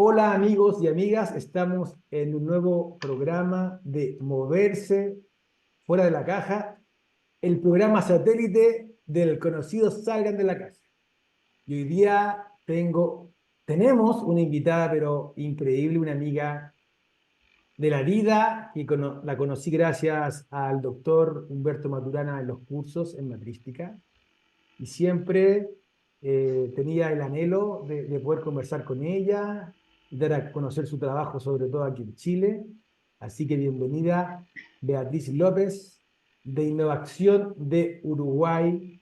Hola amigos y amigas, estamos en un nuevo programa de Moverse fuera de la caja, el programa satélite del conocido Salgan de la Casa. Y hoy día tenemos una invitada, pero increíble, una amiga de la vida, que la conocí gracias al doctor Humberto Maturana en los cursos en matrística, y siempre tenía el anhelo de poder conversar con ella y dar a conocer su trabajo, sobre todo aquí en Chile. Así que bienvenida, Beatriz López, de Innovación de Uruguay,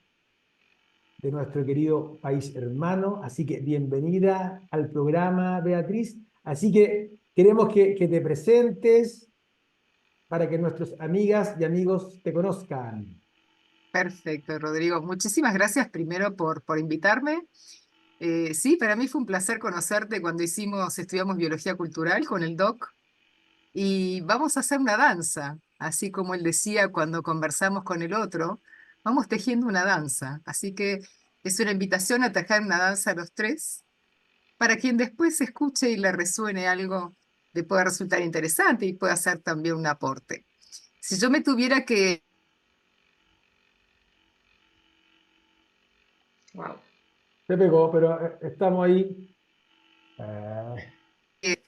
de nuestro querido país hermano. Así que bienvenida al programa, Beatriz. Así que queremos que te presentes para que nuestras amigas y amigos te conozcan. Perfecto, Rodrigo. Muchísimas gracias primero por invitarme. Sí, para mí fue un placer conocerte cuando estudiamos biología cultural con el doc y vamos a hacer una danza, así como él decía cuando conversamos con el otro, vamos tejiendo una danza. Así que es una invitación a tejer una danza a los tres para quien después escuche y le resuene algo le pueda resultar interesante y pueda hacer también un aporte. Si yo me tuviera que... Wow. Te pegó, pero estamos ahí. Eh,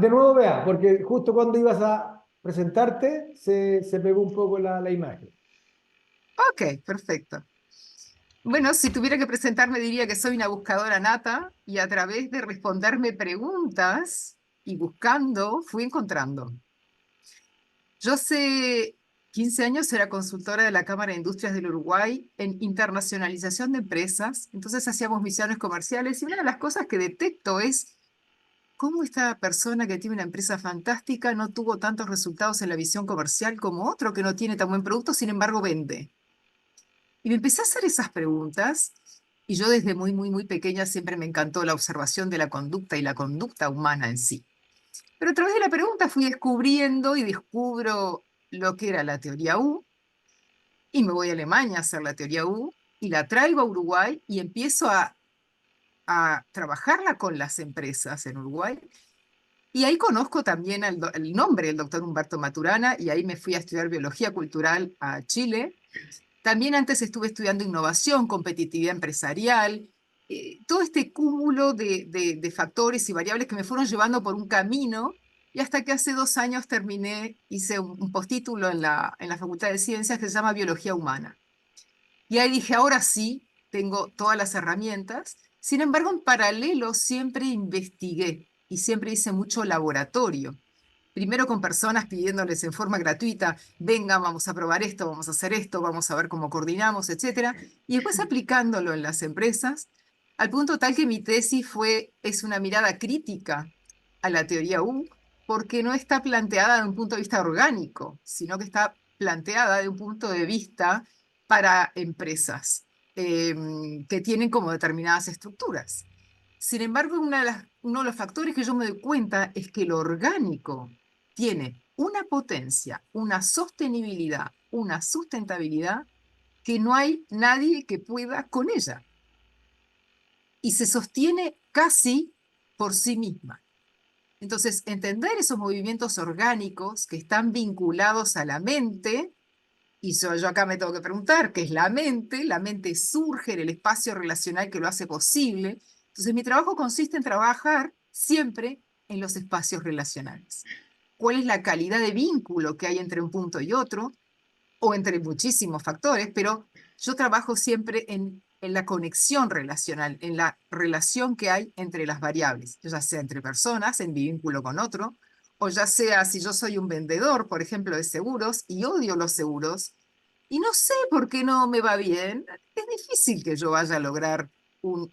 de nuevo, vea, porque justo cuando ibas a presentarte se pegó un poco la imagen. Ok, perfecto. Bueno, si tuviera que presentarme, diría que soy una buscadora nata y a través de responderme preguntas y buscando, fui encontrando. Yo hace 15 años era consultora de la Cámara de Industrias del Uruguay en internacionalización de empresas, entonces hacíamos misiones comerciales y una de las cosas que detecto es cómo esta persona que tiene una empresa fantástica no tuvo tantos resultados en la visión comercial como otro que no tiene tan buen producto, sin embargo vende. Y me empecé a hacer esas preguntas y yo desde muy, muy, muy pequeña siempre me encantó la observación de la conducta y la conducta humana en sí. Pero a través de la pregunta fui descubriendo y descubro lo que era la teoría U y me voy a Alemania a hacer la teoría U y la traigo a Uruguay y empiezo a trabajarla con las empresas en Uruguay. Y ahí conozco también el nombre del doctor Humberto Maturana y ahí me fui a estudiar biología cultural a Chile. También antes estuve estudiando innovación, competitividad empresarial, todo este cúmulo de factores y variables que me fueron llevando por un camino y hasta que hace 2 años terminé, hice un postítulo en la Facultad de Ciencias que se llama Biología Humana. Y ahí dije, ahora sí, tengo todas las herramientas. Sin embargo, en paralelo siempre investigué y siempre hice mucho laboratorio. Primero con personas pidiéndoles en forma gratuita, venga, vamos a probar esto, vamos a hacer esto, vamos a ver cómo coordinamos, etcétera. Y después aplicándolo en las empresas, al punto tal que mi tesis es una mirada crítica a la teoría U, porque no está planteada de un punto de vista orgánico, sino que está planteada de un punto de vista para empresas que tienen como determinadas estructuras. Sin embargo, uno de los factores que yo me doy cuenta es que lo orgánico tiene una potencia, una sostenibilidad, una sustentabilidad que no hay nadie que pueda con ella y se sostiene casi por sí misma. Entonces, entender esos movimientos orgánicos que están vinculados a la mente, y yo acá me tengo que preguntar, ¿qué es la mente surge en el espacio relacional que lo hace posible. Entonces, mi trabajo consiste en trabajar siempre en los espacios relacionales. ¿Cuál es la calidad de vínculo que hay entre un punto y otro? O entre muchísimos factores, pero yo trabajo siempre en la conexión relacional, en la relación que hay entre las variables, ya sea entre personas, en mi vínculo con otro, o ya sea si yo soy un vendedor, por ejemplo, de seguros y odio los seguros, y no sé por qué no me va bien, es difícil que yo vaya a lograr un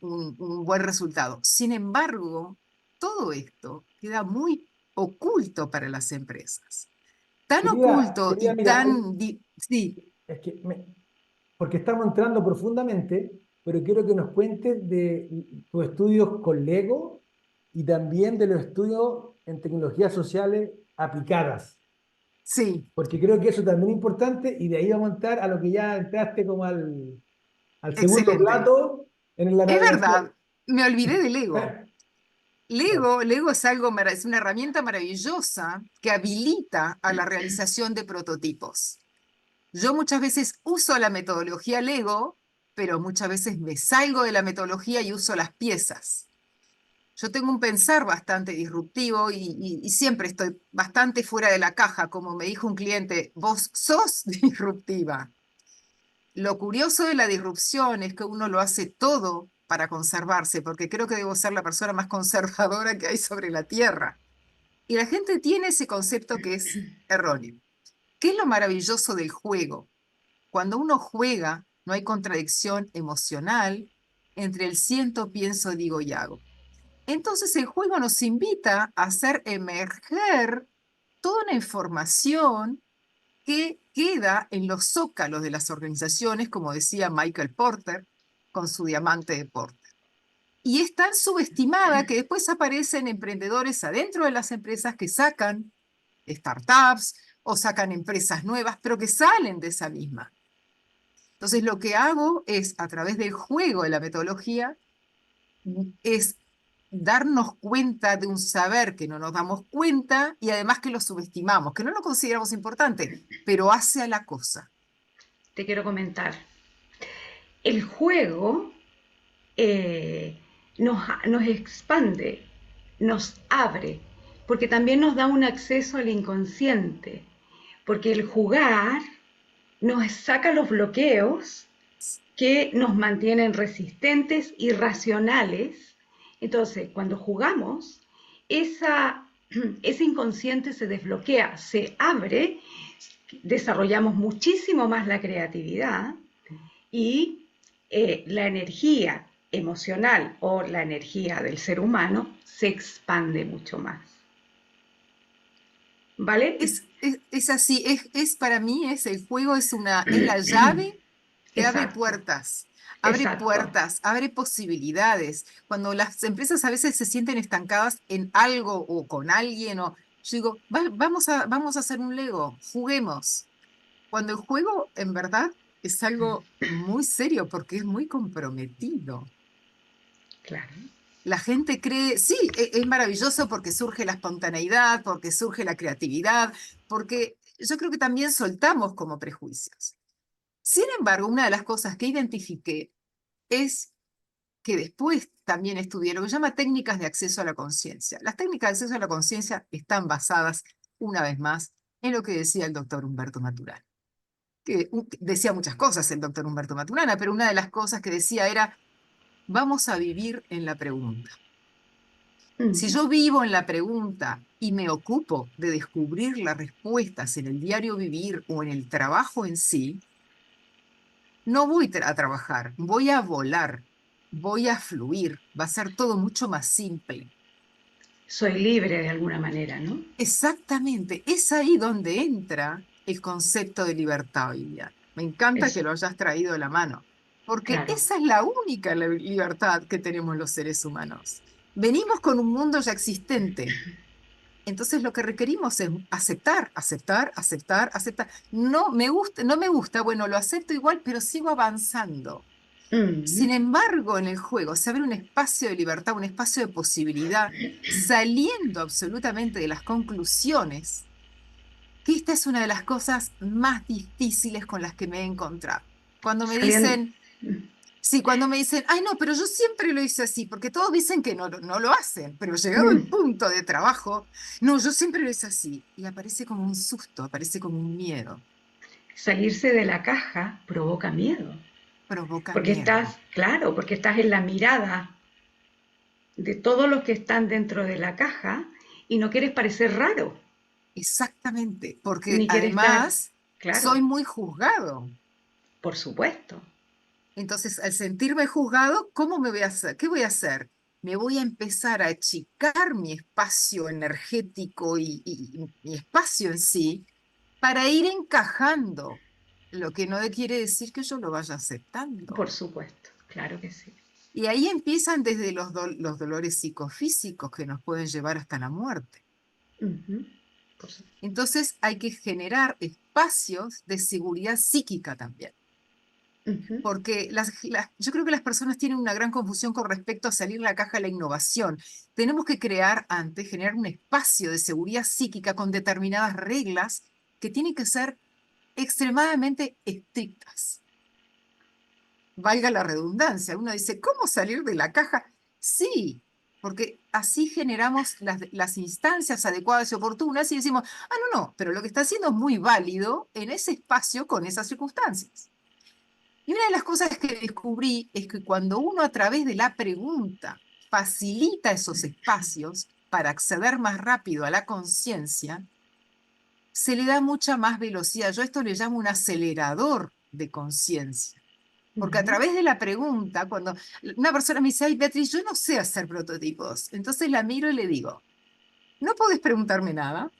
buen resultado. Sin embargo, todo esto queda muy oculto para las empresas, tan oculto y Mira, Sí, es que porque estamos entrando profundamente, pero quiero que nos cuentes de tus estudios con Lego y también de los estudios en tecnologías sociales aplicadas, sí, porque creo que eso también es importante y de ahí vamos a entrar a lo que ya entraste como al segundo excelente. plato en la Es navegación. verdad, me olvidé del ego. Claro. Lego es es una herramienta maravillosa que habilita a la realización de prototipos. Yo muchas veces uso la metodología Lego, pero muchas veces me salgo de la metodología y uso las piezas. Yo tengo un pensar bastante disruptivo y siempre estoy bastante fuera de la caja, como me dijo un cliente, vos sos disruptiva. Lo curioso de la disrupción es que uno lo hace todo para conservarse, porque creo que debo ser la persona más conservadora que hay sobre la Tierra. Y la gente tiene ese concepto que es erróneo. ¿Qué es lo maravilloso del juego? Cuando uno juega, no hay contradicción emocional entre el siento, pienso, digo y hago. Entonces el juego nos invita a hacer emerger toda una información que queda en los zócalos de las organizaciones, como decía Michael Porter, con su diamante de Porter. Y es tan subestimada que después aparecen emprendedores adentro de las empresas que sacan startups o sacan empresas nuevas, pero que salen de esa misma. Entonces lo que hago es, a través del juego de la metodología, es darnos cuenta de un saber que no nos damos cuenta y además que lo subestimamos, que no lo consideramos importante, pero hace a la cosa. Te quiero comentar. El juego nos expande, nos abre, porque también nos da un acceso al inconsciente, porque el jugar nos saca los bloqueos que nos mantienen resistentes y racionales. Entonces, cuando jugamos, ese inconsciente se desbloquea, se abre, desarrollamos muchísimo más la creatividad y la energía emocional o la energía del ser humano se expande mucho más. ¿Vale? Es así, para mí, el juego es la llave que Exacto, abre exacto. puertas, abre posibilidades. Cuando las empresas a veces se sienten estancadas en algo o con alguien, yo digo, vamos a hacer un Lego, juguemos. Cuando el juego en verdad es algo muy serio porque es muy comprometido. Claro. La gente cree, sí, es maravilloso porque surge la espontaneidad, porque surge la creatividad, porque yo creo que también soltamos como prejuicios. Sin embargo, una de las cosas que identifiqué es que después también estudié lo que se llama técnicas de acceso a la conciencia. Las técnicas de acceso a la conciencia están basadas, una vez más, en lo que decía el doctor Humberto Maturana. Decía muchas cosas el doctor Humberto Maturana, pero una de las cosas que decía era, vamos a vivir en la pregunta. Si Mm. yo vivo en la pregunta y me ocupo de descubrir las respuestas en el diario vivir o en el trabajo en sí, no voy a trabajar, voy a volar, voy a fluir, va a ser todo mucho más simple. Soy libre de alguna manera, ¿no? Exactamente, es ahí donde entra el concepto de libertad hoy día. Me encanta que Es lo hayas traído de la mano, porque claro. esa es la única libertad que tenemos los seres humanos. Venimos con un mundo ya existente. Entonces lo que requerimos es aceptar, aceptar, aceptar, aceptar. No me gusta, bueno, lo acepto igual, pero sigo avanzando. Sin Mm. embargo, en el juego se abre un espacio de libertad, un espacio de posibilidad, saliendo absolutamente de las conclusiones, que esta es una de las cosas más difíciles con las que me he encontrado. Cuando me Saliendo. dicen, sí, cuando me dicen, ay no, pero yo siempre lo hice así, porque todos dicen que no lo hacen, pero llegado el Mm. punto de trabajo, no, yo siempre lo hice así. Y aparece como un susto, aparece como un miedo, Salirse de la caja provoca miedo. provoca Porque miedo. estás, claro, porque estás en la mirada de todos los que están dentro de la caja y no quieres parecer raro, Exactamente, porque ni quieres estar, además claro, soy muy juzgado. por supuesto. Entonces, al sentirme juzgado, ¿cómo me voy a hacer? ¿Qué voy a hacer? Me voy a empezar a achicar mi espacio energético y mi espacio en sí para ir encajando, lo que no quiere decir que yo lo vaya aceptando. Por supuesto, claro que sí. Y ahí empiezan desde los dolores psicofísicos que nos pueden llevar hasta la muerte. Ujú. Por su- Entonces hay que generar espacios de seguridad psíquica también. Ujú. Porque yo creo que las personas tienen una gran confusión con respecto a salir de la caja de la innovación. Tenemos que crear antes, generar un espacio de seguridad psíquica con determinadas reglas que tienen que ser extremadamente estrictas. Valga la redundancia, uno dice, ¿cómo salir de la caja? Sí, porque así generamos las instancias adecuadas y oportunas y decimos, ah, no, pero lo que está haciendo es muy válido en ese espacio con esas circunstancias. Y una de las cosas que descubrí es que cuando uno a través de la pregunta facilita esos espacios para acceder más rápido a la conciencia, se le da mucha más velocidad. Yo a esto le llamo un acelerador de conciencia. Porque a Ujú. través de la pregunta, cuando una persona me dice, ay, Beatriz, yo no sé hacer prototipos, entonces la miro y le digo, no podés preguntarme nada,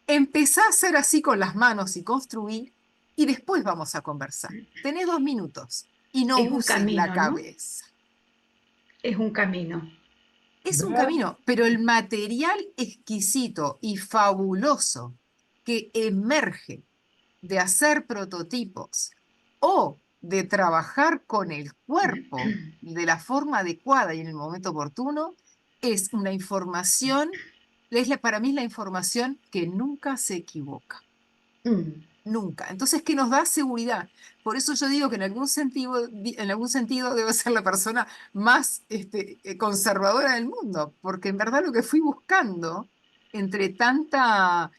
empezá a hacer así con las manos y construir, y después vamos a conversar. Tenés 2 minutos y no Es un uses la camino, ¿no? cabeza. Es un camino. Es un ¿Verdad? camino, pero el material exquisito y fabuloso que emerge de hacer prototipos o de trabajar con el cuerpo de la forma adecuada y en el momento oportuno, es una información, para mí es la información que nunca se equivoca. Mm. Nunca. Entonces, ¿qué nos da seguridad? Por eso yo digo que en algún sentido debo ser la persona más conservadora del mundo, porque en verdad lo que fui buscando entre tanta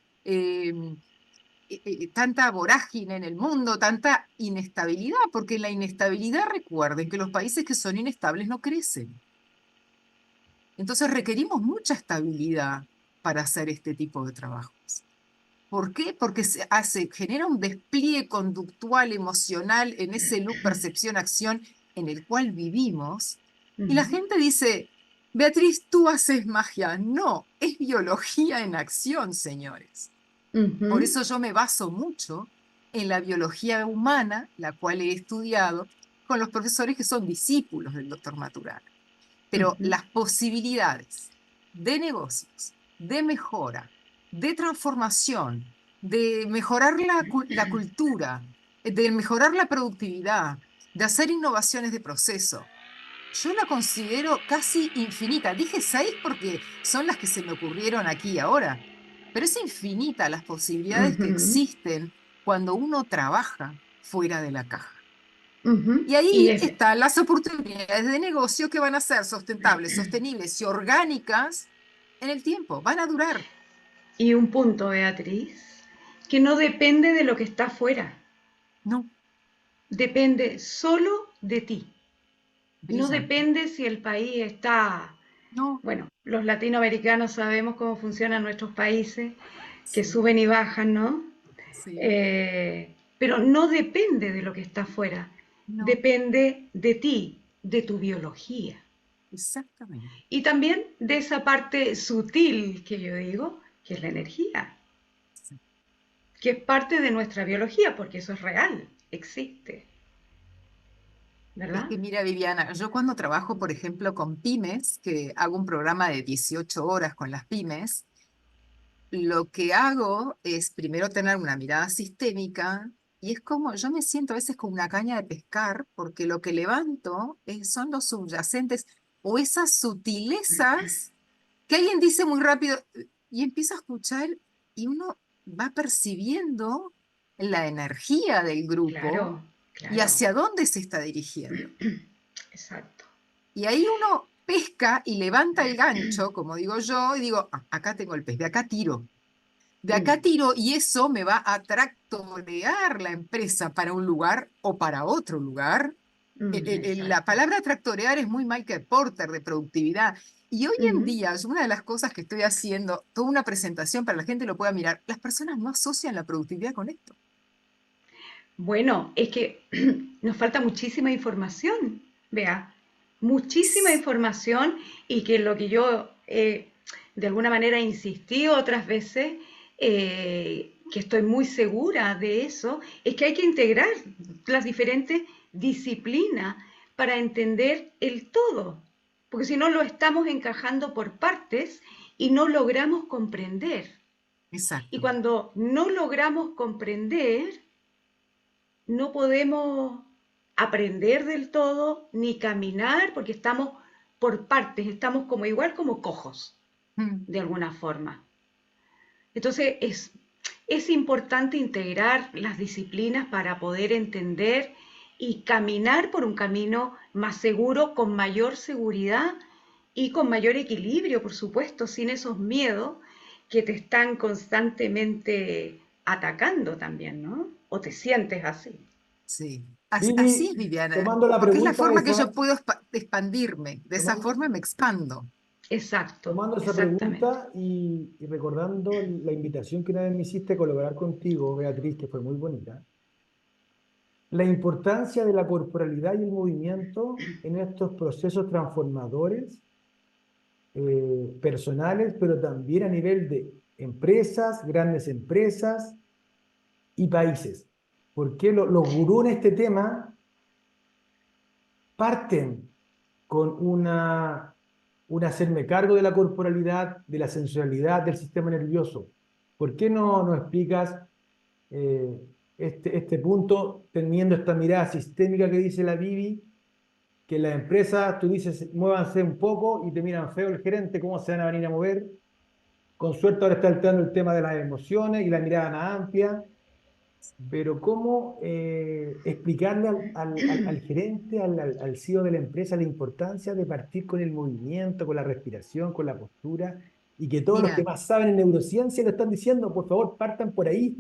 vorágine en el mundo, tanta inestabilidad, porque la inestabilidad, recuerden que los países que son inestables no crecen. Entonces requerimos mucha estabilidad para hacer este tipo de trabajos. ¿Por qué? Porque genera un despliegue conductual, emocional en ese loop percepción-acción en el cual vivimos. Y la Ujú. gente dice, Beatriz, tú haces magia. No, es biología en acción, señores. Por Ujú. eso yo me baso mucho en la biología humana, la cual he estudiado con los profesores que son discípulos del doctor Maturana. Pero Ujú. las posibilidades de negocios, de mejora, de transformación, de mejorar la cultura, de mejorar la productividad, de hacer innovaciones de proceso, yo la considero casi infinita. Dije 6 porque son las que se me ocurrieron aquí y ahora, pero es infinita las posibilidades que Ujú. existen cuando uno trabaja fuera de la caja. Ujú. Y ahí están las oportunidades de negocio que van a ser sustentables, sostenibles y orgánicas en el tiempo. Van a durar. Y un punto, Beatriz, que no depende de lo que está afuera, No, depende solo de ti. No brillante. depende si el país está, No, bueno, los latinoamericanos sabemos cómo funcionan nuestros países, que sí, suben y bajan, ¿no? sí, Pero no depende de lo que está afuera, no, depende de ti, de tu biología. exactamente. Y también de esa parte sutil que yo digo, que es la energía, Sí. que es parte de nuestra biología, porque eso es real, existe, Es ¿verdad? que mira, Viviana, yo cuando trabajo, por ejemplo, con pymes, que hago un programa de 18 horas con las pymes, lo que hago es primero tener una mirada sistémica y es como, yo me siento a veces como una caña de pescar porque lo que levanto son los subyacentes o esas sutilezas que alguien dice muy rápido y empiezo a escuchar y uno va percibiendo la energía del grupo Claro, y claro, hacia dónde se está dirigiendo. exacto. Y ahí uno pesca y levanta el gancho, como digo yo, y digo, "Ah, acá tengo el pez, de acá tiro. De acá Mm. tiro y eso me va a tractorear la empresa para un lugar o para otro lugar. La Exacto. palabra tractorear es muy Michael Porter de productividad. Y hoy en Ujú. día, es una de las cosas que estoy haciendo, toda una presentación para que la gente lo pueda mirar, las personas no asocian la productividad con esto. Bueno, es que nos falta muchísima información, vea, muchísima información y que lo que yo de alguna manera insistí otras veces, que estoy muy segura de eso, es que hay que integrar las diferentes disciplinas para entender el todo, porque si no lo estamos encajando por partes y no logramos comprender. Y Exacto. cuando no logramos comprender, no podemos aprender del todo, ni caminar, porque estamos por partes, estamos como igual como cojos, Mm. de alguna forma. Entonces es importante integrar las disciplinas para poder entender y caminar por un camino más seguro, con mayor seguridad y con mayor equilibrio, por supuesto, sin esos miedos que te están constantemente atacando también, ¿no? ¿O te sientes así? Sí. Así es, Vivi, Viviana, tomando la porque es la pregunta forma que yo esa, puedo expandirme. De esa tomando, forma me expando. Exacto, tomando esa exactamente. pregunta y recordando la invitación que una vez me hiciste a colaborar contigo, Beatriz, que fue muy bonita, la importancia de la corporalidad y el movimiento en estos procesos transformadores personales, pero también a nivel de empresas, grandes empresas y países. Porque los gurús en este tema parten con un hacerme cargo de la corporalidad, de la sensualidad, del sistema nervioso. ¿Por qué no explicas eh, este punto teniendo esta mirada sistémica que dice la Bibi, que en las empresas tú dices, muévanse un poco y te miran feo el gerente, cómo se van a venir a mover? Con suerte ahora está entrando el tema de las emociones y la mirada más amplia, pero ¿cómo explicarle al gerente, al CEO de la empresa, la importancia de partir con el movimiento, con la respiración, con la postura, y que todos los que Mira, más saben en neurociencia lo están diciendo, por favor, partan por ahí?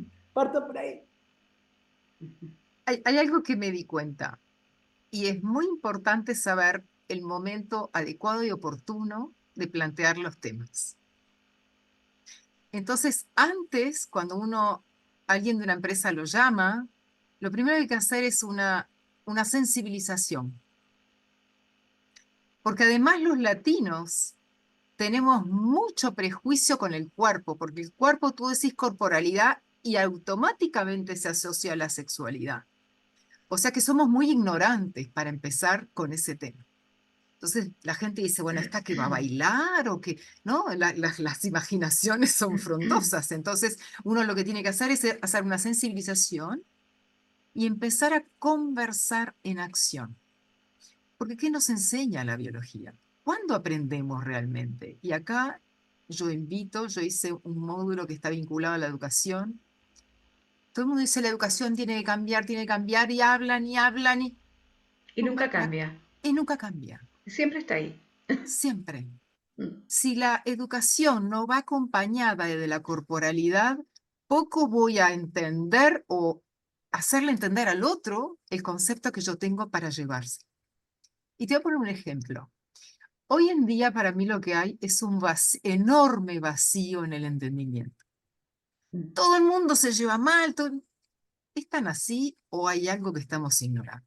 hay algo que me di cuenta y es muy importante saber el momento adecuado y oportuno de plantear los temas. Entonces, antes, cuando alguien de una empresa lo llama, lo primero que hay que hacer es una sensibilización. Porque además los latinos tenemos mucho prejuicio con el cuerpo, porque el cuerpo, tú decís corporalidad y automáticamente se asocia a la sexualidad. O sea que somos muy ignorantes para empezar con ese tema. Entonces la gente dice, bueno, ¿esta que va a bailar o qué? ¿No? Las imaginaciones son frondosas. Entonces uno lo que tiene que hacer es hacer una sensibilización y empezar a conversar en acción. Porque ¿qué nos enseña la biología? ¿Cuándo aprendemos realmente? Y acá yo hice un módulo que está vinculado a la educación. Todo el mundo dice la educación tiene que cambiar y hablan Y nunca cambia, y nunca cambia. siempre está ahí. Siempre. Mm. Si la educación no va acompañada de la corporalidad, poco voy a entender o hacerle entender al otro el concepto que yo tengo para llevarse. Y te voy a poner un ejemplo. Hoy en día para mí lo que hay es un enorme vacío en el entendimiento. Mm. Todo el mundo se lleva mal, ¿es tan así o hay algo que estamos ignorando?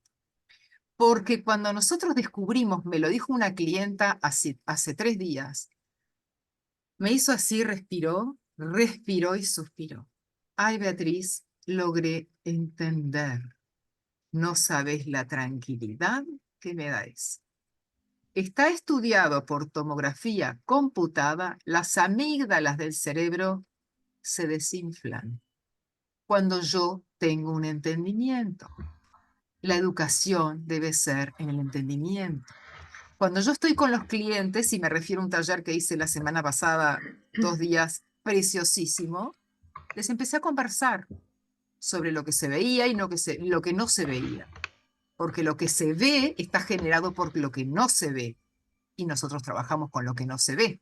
Porque cuando nosotros descubrimos, me lo dijo una clienta hace 3 días, me hizo así, respiró y suspiró. Ay, Beatriz, logré entender. No sabes la tranquilidad que me da eso. Está estudiado por tomografía computada, las amígdalas del cerebro se desinflan cuando yo tengo un entendimiento. La educación debe ser en el entendimiento. Cuando yo estoy con los clientes, y me refiero a un taller que hice la semana pasada, 2 días, preciosísimo, les empecé a conversar sobre lo que se veía y lo que no se veía. Porque lo que se ve está generado por lo que no se ve. Y nosotros trabajamos con lo que no se ve.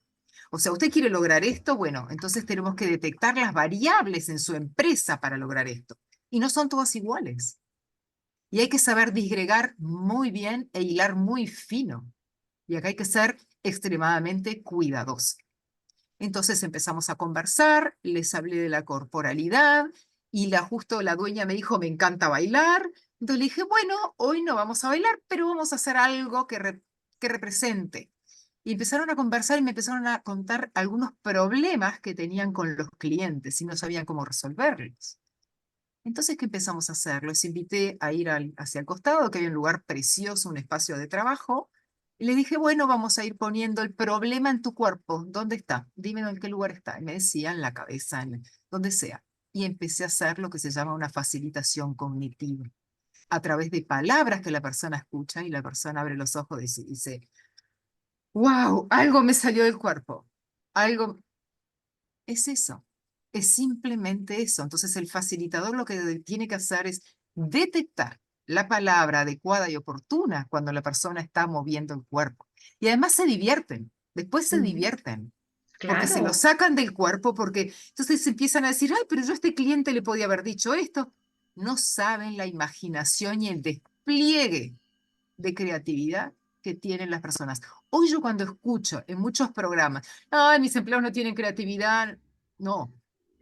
O sea, usted quiere lograr esto, bueno, entonces tenemos que detectar las variables en su empresa para lograr esto. Y no son todas iguales. Y hay que saber disgregar muy bien e hilar muy fino. Y acá hay que ser extremadamente cuidadoso. Entonces empezamos a conversar, les hablé de la corporalidad y justo la dueña me dijo, me encanta bailar. Entonces le dije, bueno, hoy no vamos a bailar, pero vamos a hacer algo que represente. Y empezaron a conversar y me empezaron a contar algunos problemas que tenían con los clientes y no sabían cómo resolverlos. Entonces, ¿qué empezamos a hacer? Los invité a ir hacia el costado, que hay un lugar precioso, un espacio de trabajo. Y le dije, bueno, vamos a ir poniendo el problema en tu cuerpo. ¿Dónde está? Dime en qué lugar está. Y me decía, en la cabeza, donde sea. Y empecé a hacer lo que se llama una facilitación cognitiva. a través de palabras que la persona escucha y la persona abre los ojos y dice, wow, algo me salió del cuerpo, algo, es eso, es simplemente eso. Entonces el facilitador lo que tiene que hacer es detectar la palabra adecuada y oportuna cuando la persona está moviendo el cuerpo. Y además se divierten, después se Ujú. divierten, porque se lo Claro. sacan del cuerpo, porque entonces empiezan a decir, ay, pero yo a este cliente le podía haber dicho esto. No saben la imaginación y el despliegue de creatividad que tienen las personas. Hoy yo cuando escucho en muchos programas, ay, mis empleados no tienen creatividad, no,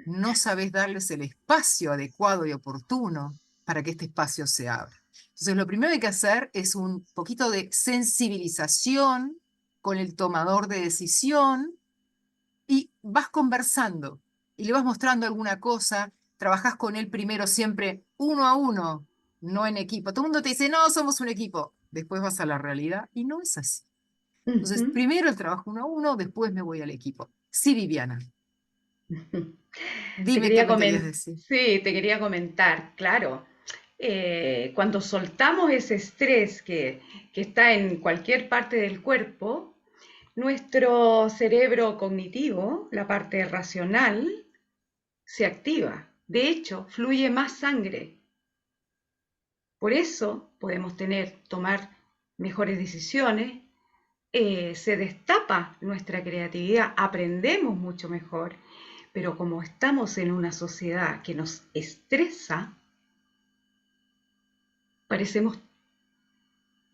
no sabes darles el espacio adecuado y oportuno para que este espacio se abra. Entonces, lo primero que hay que hacer es un poquito de sensibilización con el tomador de decisión y vas conversando y le vas mostrando alguna cosa, trabajas con él primero siempre uno a uno, no en equipo. Todo el mundo te dice, no, somos un equipo. Después vas a la realidad y no es así. Entonces, Ujú. primero el trabajo uno a uno, después me voy al equipo. Sí, Viviana, Te dime qué quería me querías decir. sí, te quería comentar, claro, cuando soltamos ese estrés que está en cualquier parte del cuerpo, nuestro cerebro cognitivo, la parte racional, se activa. De hecho, fluye más sangre. Por eso podemos tomar mejores decisiones, se destapa nuestra creatividad, aprendemos mucho mejor, pero como estamos en una sociedad que nos estresa, parecemos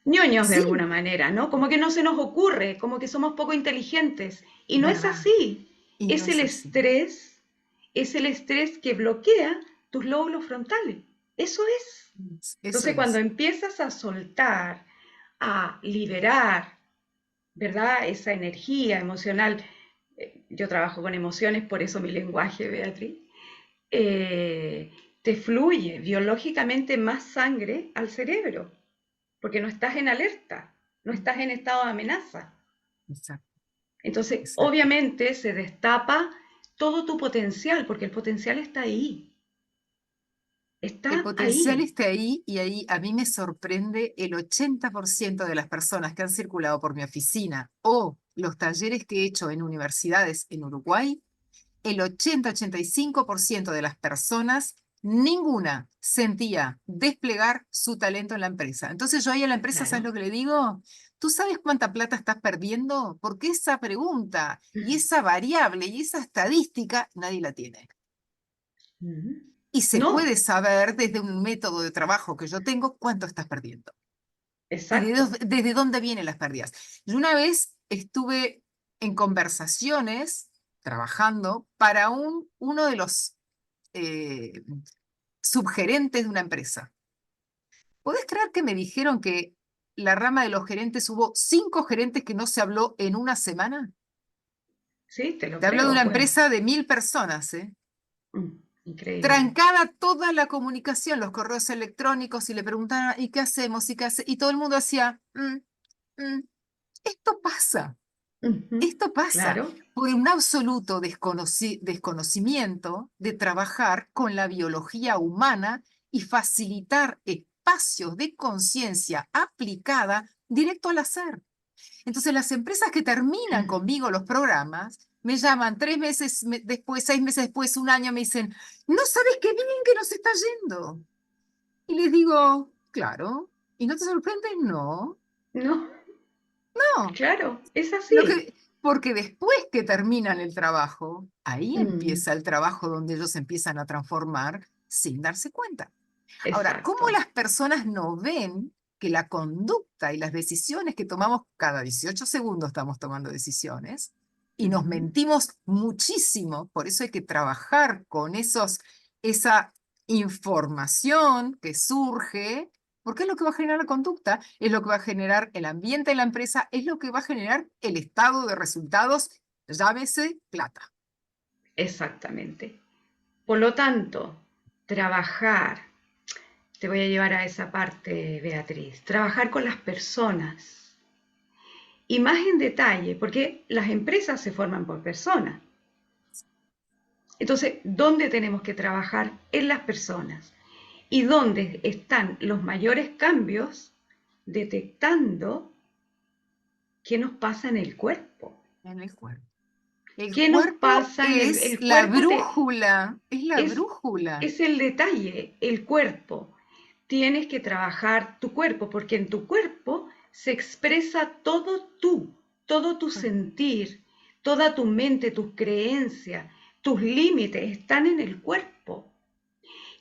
ñoños de Sí, alguna manera, ¿no? Como que no se nos ocurre, como que somos poco inteligentes. Y no es ¿verdad? así. Y no es así. Es el estrés que bloquea tus lóbulos frontales. Eso es. Eso Entonces, cuando es. empiezas a soltar, a liberar, ¿verdad? Esa energía emocional. Yo trabajo con emociones, por eso mi lenguaje, Beatriz. Te fluye biológicamente más sangre al cerebro, porque no estás en alerta, no estás en estado de amenaza. Exacto, Entonces, exacto. obviamente se destapa todo tu potencial, porque el potencial El está potencial ahí. está ahí y ahí a mí me sorprende el 80% de las personas que han circulado por mi oficina o los talleres que he hecho en universidades en Uruguay, el 80-85% de las personas, ninguna sentía desplegar su talento en la empresa. Entonces yo ahí a la empresa, ¿sabes Claro. lo que le digo? ¿Tú sabes cuánta plata estás perdiendo? Porque esa pregunta y esa variable y esa estadística nadie la tiene. Ujú. Y se No, puede saber desde un método de trabajo que yo tengo cuánto estás perdiendo y exacto. desde dónde vienen las pérdidas. Yo una vez estuve en conversaciones trabajando para uno de los eh, subgerentes de una empresa. ¿Podés creer que me dijeron que la rama de los gerentes hubo 5 gerentes que no se habló en una semana? Sí, te lo Te hablo de una creo, pues. empresa de 1000 personas, ¿eh? Increíble. Trancada toda la comunicación, los correos electrónicos, y le preguntaban, ¿y qué hacemos? ¿Y qué hace? Y todo el mundo hacía, mm". Esto pasa, Ujú. esto pasa Claro, por un absoluto desconocimiento de trabajar con la biología humana y facilitar espacios de conciencia aplicada directo al hacer. Entonces, las empresas que terminan conmigo los programas me llaman 3 meses después, 6 meses después, un año, me dicen, no sabes qué bien que nos está yendo. Y les digo, claro. ¿Y no te sorprende? No, no, no. claro, es Lo así. que, porque después que terminan el trabajo, ahí Mm, empieza el trabajo donde ellos empiezan a transformar sin darse cuenta. Ahora, ¿cómo exacto. las personas no ven que la conducta y las decisiones que tomamos cada 18 segundos estamos tomando decisiones y nos Ujú. mentimos muchísimo? Por eso hay que trabajar con esa información que surge, porque es lo que va a generar la conducta, es lo que va a generar el ambiente de la empresa, es lo que va a generar el estado de resultados, llámese plata. Exactamente. Por lo tanto, trabajar, te voy a llevar a esa parte, Beatriz, trabajar con las personas y más en detalle, porque las empresas se forman por personas. Entonces, ¿dónde tenemos que trabajar? En las personas. y donde están los mayores cambios, detectando qué nos pasa en el cuerpo. En el cuerpo. El ¿Qué nos cuerpo pasa en es el la cuerpo? brújula, es la Es, brújula. es el detalle, el cuerpo. Tienes que trabajar tu cuerpo, porque en tu cuerpo se expresa todo tú, todo tu sentir, toda tu mente, tus creencias, tus límites están en el cuerpo.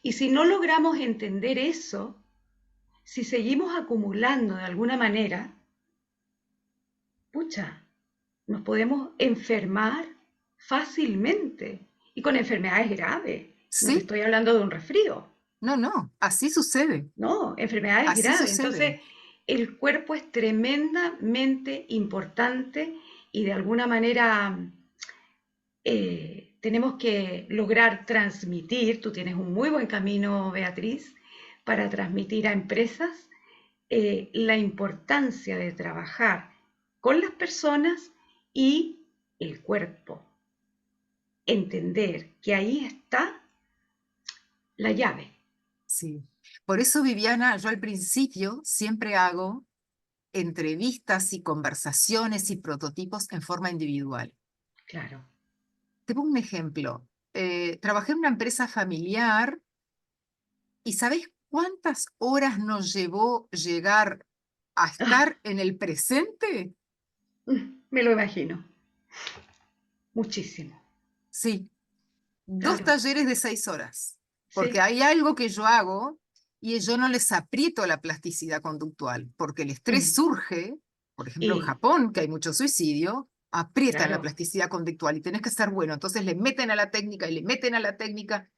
Y si no logramos entender eso, si seguimos acumulando de alguna manera, pucha, nos podemos enfermar fácilmente y con enfermedades graves. No te Sí, estoy hablando de un resfrío, no, así sucede, no, enfermedades así graves. sucede. Entonces, el cuerpo es tremendamente importante y de alguna manera tenemos que lograr transmitir, tú tienes un muy buen camino, Beatriz, para transmitir a empresas la importancia de trabajar con las personas y el cuerpo. Entender que ahí está la llave. Sí. Por eso, Viviana, yo al principio siempre hago entrevistas y conversaciones y prototipos en forma individual. Claro. Te pongo un ejemplo. Trabajé en una empresa familiar y ¿sabés cuántas horas nos llevó llegar a Ah, estar en el presente? me lo imagino. Muchísimo. Sí, 2 Claro. talleres de 6 horas. Porque Sí. hay algo que yo hago y yo no les aprieto la plasticidad conductual, porque el estrés Mm. surge, por ejemplo, en Y, Japón, que hay mucho suicidio, aprietan la claro. plasticidad conductual y tenés que ser bueno. Entonces le meten a la técnica y le meten a la técnica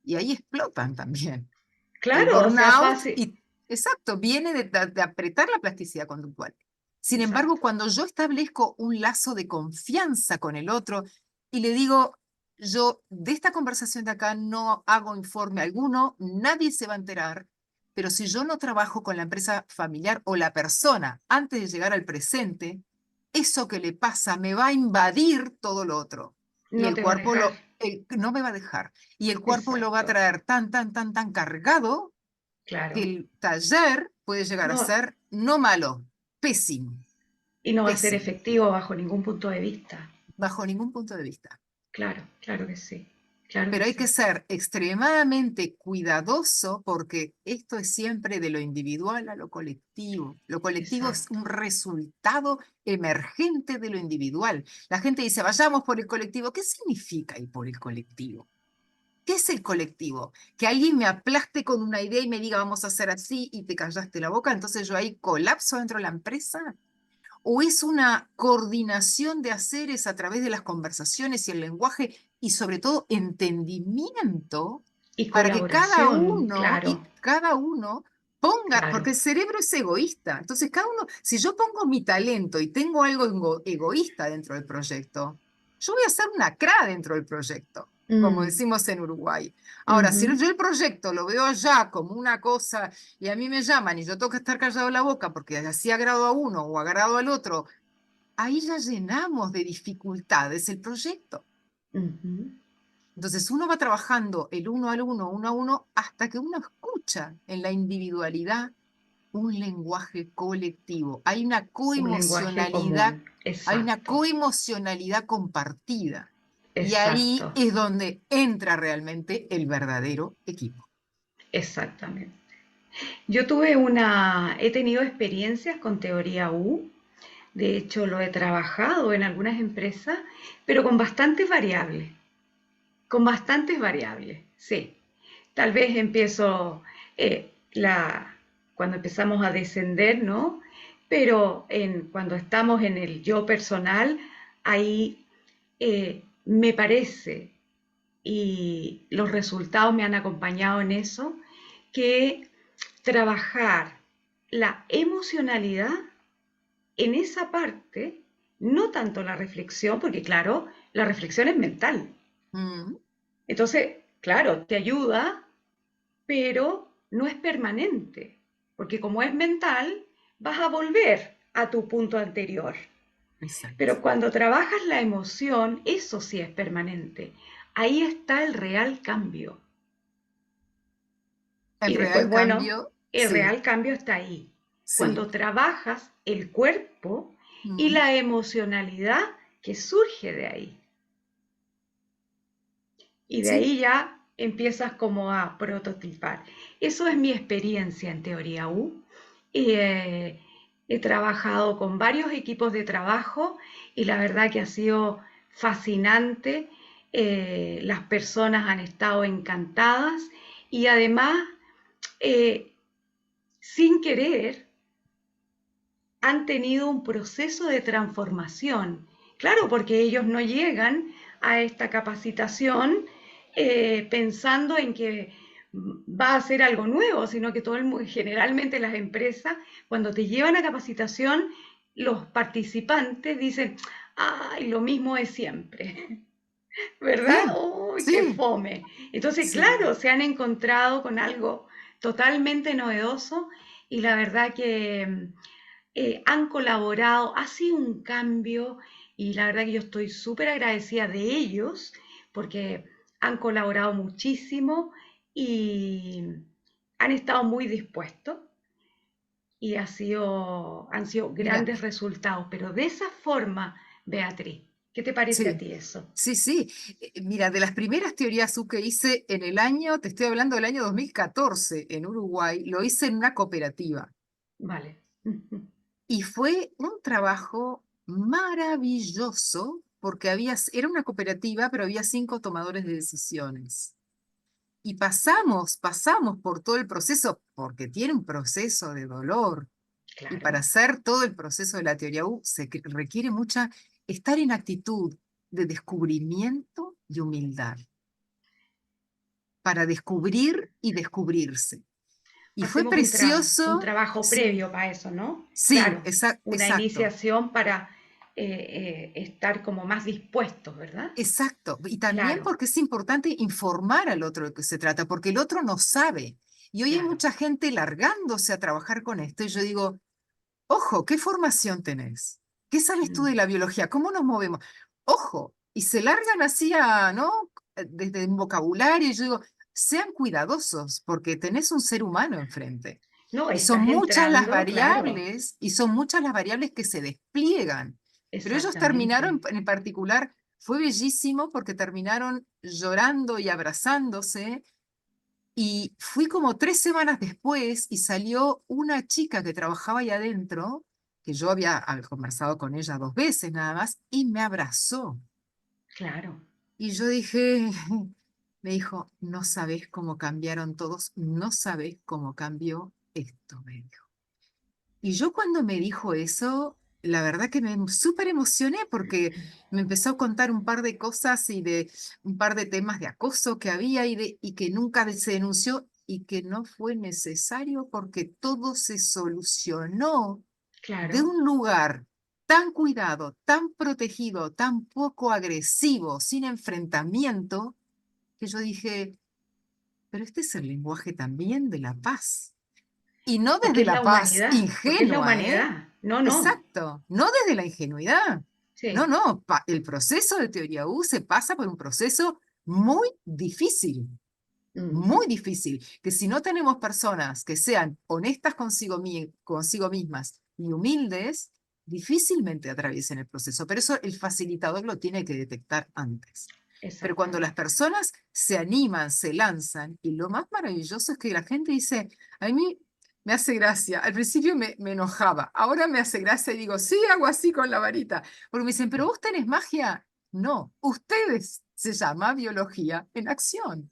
y ahí explotan también. El Claro, o sea, burnout, fácil. y exacto, viene de apretar la plasticidad conductual. Sin embargo, Exacto. cuando yo establezco un lazo de confianza con el otro y le digo, yo de esta conversación de acá no hago informe alguno, nadie se va a enterar, pero si yo no trabajo con la empresa familiar o la persona antes de llegar al presente, eso que le pasa me va a invadir todo lo otro. Y No el te va a cuerpo dejar. no me va a dejar. Y el cuerpo lo va a Exacto. traer tan cargado que Claro. el taller puede llegar a No, ser no malo, pésimo, y no va a ser pésimo, efectivo bajo ningún punto de vista. bajo ningún punto de vista. Claro, claro que sí. Claro que Pero hay sí. que ser extremadamente cuidadoso porque esto es siempre de lo individual a lo colectivo. Lo colectivo es Exacto. un resultado emergente de lo individual. La gente dice, vayamos por el colectivo. ¿Qué significa ir por el colectivo? ¿Qué es el colectivo? Que alguien me aplaste con una idea y me diga, vamos a hacer así y te callaste la boca, entonces yo ahí colapso dentro de la empresa. ¿O es una coordinación de haceres a través de las conversaciones y el lenguaje y sobre todo entendimiento Y para que colaboración, claro, cada uno ponga, porque claro. el cerebro es egoísta, entonces cada uno, si yo pongo mi talento y tengo algo egoísta dentro del proyecto, yo voy a hacer una CRA dentro del proyecto, como Mm, decimos en Uruguay. Ahora, si ujú, yo el proyecto lo veo allá como una cosa y a mí me llaman y yo tengo que estar callado la boca porque así agrado a uno o agrado al otro, ahí ya llenamos de dificultades el proyecto. ujú. Entonces uno va trabajando el uno a uno, hasta que uno escucha en la individualidad un lenguaje colectivo. Un lenguaje común. Hay una Exacto, coemocionalidad compartida. Y ahí exacto, es donde entra realmente el verdadero equipo. exactamente. He tenido experiencias con teoría U. De hecho, lo he trabajado en algunas empresas, pero con bastantes variables, sí. Tal vez cuando empezamos a descender, ¿no? Pero cuando estamos en el yo personal, ahí me parece, y los resultados me han acompañado en eso, que trabajar la emocionalidad en esa parte, no tanto la reflexión, porque claro, la reflexión es mental. Mm, Entonces, claro, te ayuda, pero no es permanente, porque como es mental, vas a volver a tu punto anterior. exacto. Pero cuando trabajas la emoción, eso sí es permanente. Ahí está el real cambio. El Y después, real bueno, cambio, el sí, real cambio está ahí. sí. Cuando trabajas el cuerpo y Mm, la emocionalidad que surge de ahí. Y de sí, ahí ya empiezas como a prototipar. Eso es mi experiencia en Teoría U. Y, he trabajado con varios equipos de trabajo y la verdad que ha sido fascinante. Las personas han estado encantadas y además, eh, sin querer, han tenido un proceso de transformación. Claro, porque ellos no llegan a esta capacitación pensando en que va a ser algo nuevo, sino que generalmente las empresas, cuando te llevan a capacitación, los participantes dicen, ay, lo mismo es siempre, ¿verdad? sí, ¡Uy, qué sí, fome! Entonces, sí. claro, se han encontrado con algo totalmente novedoso y la verdad que han colaborado, ha sido un cambio y la verdad que yo estoy súper agradecida de ellos porque han colaborado muchísimo y han estado muy dispuestos y han sido Mira, grandes resultados, pero de esa forma, Beatriz, ¿qué te parece a sí, ti eso? sí, sí. Mira, de las primeras teorías U que hice en el año, te estoy hablando del año 2014 en Uruguay, lo hice en una cooperativa. Vale. Y fue un trabajo maravilloso porque era una cooperativa, pero había 5 tomadores de decisiones. Y pasamos por todo el proceso, porque tiene un proceso de dolor. Y Claro. para hacer todo el proceso de la teoría U requiere estar en actitud de descubrimiento y humildad, para descubrir y descubrirse. Y fue Hacemos un precioso, trabajo sí, previo para eso, ¿no? sí, Claro, una exacto. iniciación para estar como más dispuestos, ¿verdad? Exacto, y también Claro, porque es importante informar al otro de qué se trata, porque el otro no sabe. Y hoy hay claro. mucha gente largándose a trabajar con esto, y yo digo, ojo, ¿qué formación tenés? ¿Qué sabes tú de Mm. la biología? ¿Cómo nos movemos? Ojo, y se largan así ¿no? Desde un vocabulario, y yo digo, sean cuidadosos, porque tenés un ser humano enfrente. No, Y son estás muchas las entrando, claro, variables, y son muchas las variables que se despliegan. Pero ellos terminaron, exactamente. en particular, fue bellísimo porque terminaron llorando y abrazándose. Y fui como 3 semanas después y salió una chica que trabajaba ahí adentro, que yo había conversado con ella 2 veces nada más, y me abrazó. Claro. Y yo dije, me dijo, no sabés cómo cambiaron todos, no sabés cómo cambió esto, me dijo. Y yo cuando me dijo eso, la verdad que me súper emocioné porque me empezó a contar un par de cosas y de un par de temas de acoso que había y que nunca se denunció y que no fue necesario porque todo se solucionó de Claro. un lugar tan cuidado, tan protegido, tan poco agresivo, sin enfrentamiento, que yo dije, pero este es el lenguaje también de la paz. Y no Porque desde es la la paz humanidad, porque es la ingenua, ¿eh? humanidad. No, no. Exacto, no desde la ingenuidad. No, Sí. no, el proceso de teoría U se pasa por un proceso Ujú. muy difícil, que si no tenemos personas que sean honestas consigo mismas y humildes, difícilmente atraviesen el proceso. Pero eso el facilitador lo tiene que detectar antes. Pero cuando las Exactamente. personas se animan, se lanzan, y lo más maravilloso es que la gente dice, a mí me hace gracia, al principio me enojaba, ahora me hace gracia y digo, sí, hago así con la varita, porque me dicen, pero vos tenés magia. No, ustedes se llama biología en acción.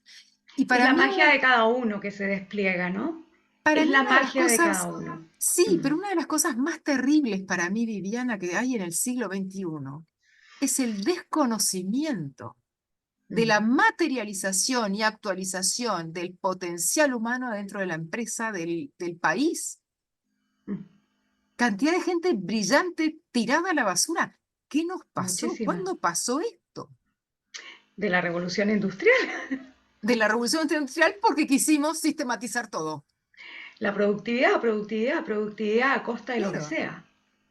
Y Es la magia de cada uno que se despliega, ¿no? para Es mí la una de las magia de cada cosas, uno. sí, Mm. pero una de las cosas más terribles para mí, Viviana, que hay en el siglo XXI, es el desconocimiento de la Ujú. materialización y actualización del potencial humano dentro de la empresa, del país. Mm. Cantidad de gente brillante tirada a la basura. ¿Qué nos pasó? Muchísimas. ¿Cuándo pasó esto? De la revolución industrial. De la revolución industrial porque quisimos sistematizar todo. La productividad, productividad, productividad a costa de lo que Claro. sea.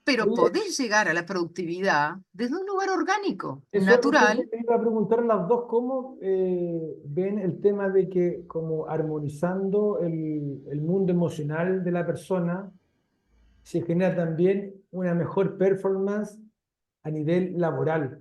pero Oye, podés llegar a la productividad desde un lugar orgánico, eso natural. te iba a preguntar a las dos, ¿cómo ven el tema de que como armonizando el mundo emocional de la persona se genera también una mejor performance a nivel laboral?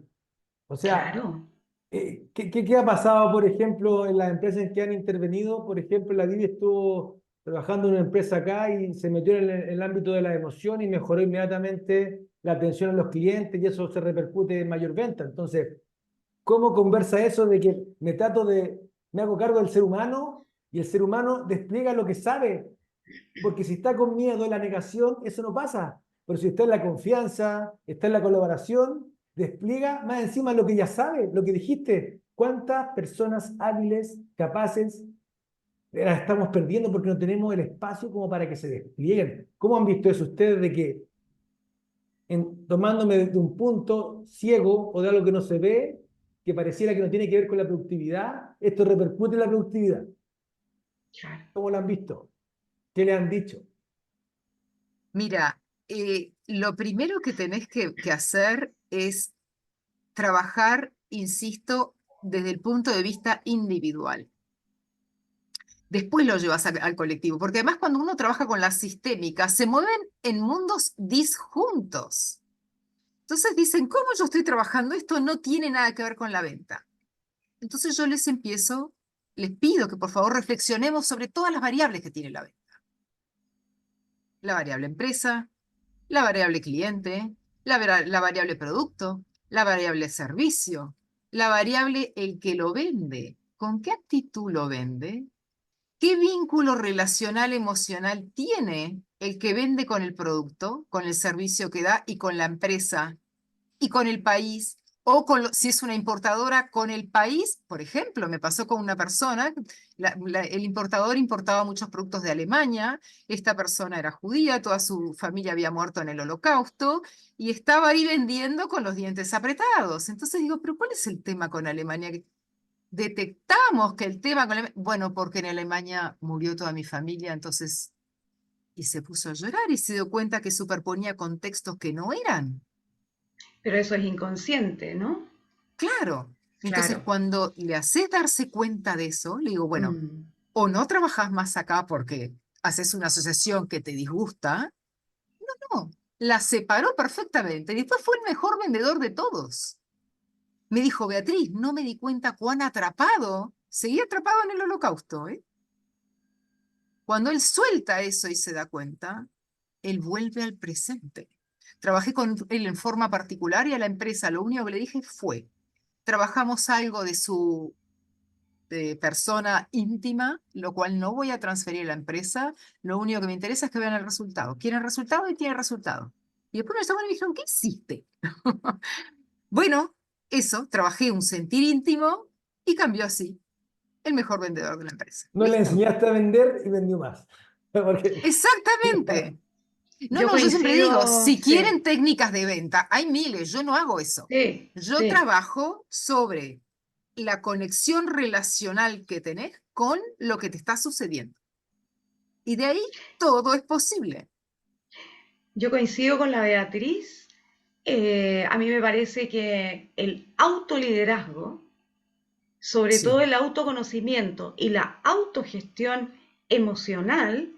O sea, Claro, ¿qué ha pasado, por ejemplo, en las empresas en que han intervenido? Por ejemplo, la Didi estuvo trabajando en una empresa acá y se metió en el ámbito de la emoción y mejoró inmediatamente la atención a los clientes y eso se repercute en mayor venta. Entonces, ¿cómo conversa eso de que me hago cargo del ser humano y el ser humano despliega lo que sabe? Porque si está con miedo en la negación, eso no pasa. Pero si está en la confianza, está en la colaboración, despliega más encima lo que ya sabe, lo que dijiste. ¿Cuántas personas hábiles, capaces, las estamos perdiendo porque no tenemos el espacio como para que se desplieguen? ¿Cómo han visto eso ustedes de que tomándome de un punto ciego o de algo que no se ve, que pareciera que no tiene que ver con la productividad, esto repercute en la productividad? claro. ¿Cómo lo han visto? ¿Qué le han dicho? Mira, lo primero que tenés que hacer es trabajar, insisto, desde el punto de vista individual. Después lo llevas al colectivo, porque además cuando uno trabaja con la sistémica, se mueven en mundos disjuntos. Entonces dicen, ¿cómo yo estoy trabajando? Esto no tiene nada que ver con la venta. Entonces yo les pido que por favor reflexionemos sobre todas las variables que tiene la venta. La variable empresa, la variable cliente, la variable producto, la variable servicio, la variable el que lo vende. ¿Con qué actitud lo vende? ¿Qué vínculo relacional emocional tiene el que vende con el producto, con el servicio que da y con la empresa y con el país? O si es una importadora, con el país. Por ejemplo, me pasó con una persona, el importador importaba muchos productos de Alemania, esta persona era judía, toda su familia había muerto en el Holocausto y estaba ahí vendiendo con los dientes apretados. Entonces digo, pero ¿cuál es el tema con Alemania? Detectamos que el tema con Alemania, bueno, porque en Alemania murió toda mi familia, entonces, y se puso a llorar y se dio cuenta que superponía contextos que no eran. Pero eso es inconsciente, ¿no? Claro. Entonces, Claro. cuando le haces darse cuenta de eso, le digo, bueno, Mm. o no trabajas más acá porque haces una asociación que te disgusta, no, la separó perfectamente. Y después fue el mejor vendedor de todos. Me dijo, Beatriz, no me di cuenta cuán atrapado, seguía atrapado en el holocausto, ¿eh? Cuando él suelta eso y se da cuenta, él vuelve al presente. Trabajé con él en forma particular y a la empresa lo único que le dije fue, trabajamos algo de su persona íntima, lo cual no voy a transferir a la empresa, lo único que me interesa es que vean el resultado. Quieren resultado y tienen resultado. Y después me llamaron y me dijeron, ¿qué hiciste? Bueno, eso, trabajé un sentir íntimo y cambió así, el mejor vendedor de la empresa. No le Listo. enseñaste a vender y vendió más. Porque, Exactamente. No, Yo no, yo siempre digo, coincido, si quieren sí, técnicas de venta, hay miles, yo no hago eso. sí, Yo sí. trabajo sobre la conexión relacional que tenés con lo que te está sucediendo. Y de ahí todo es posible. Yo coincido con la Beatriz. A mí me parece que el autoliderazgo, sobre todo Sí, el autoconocimiento y la autogestión emocional,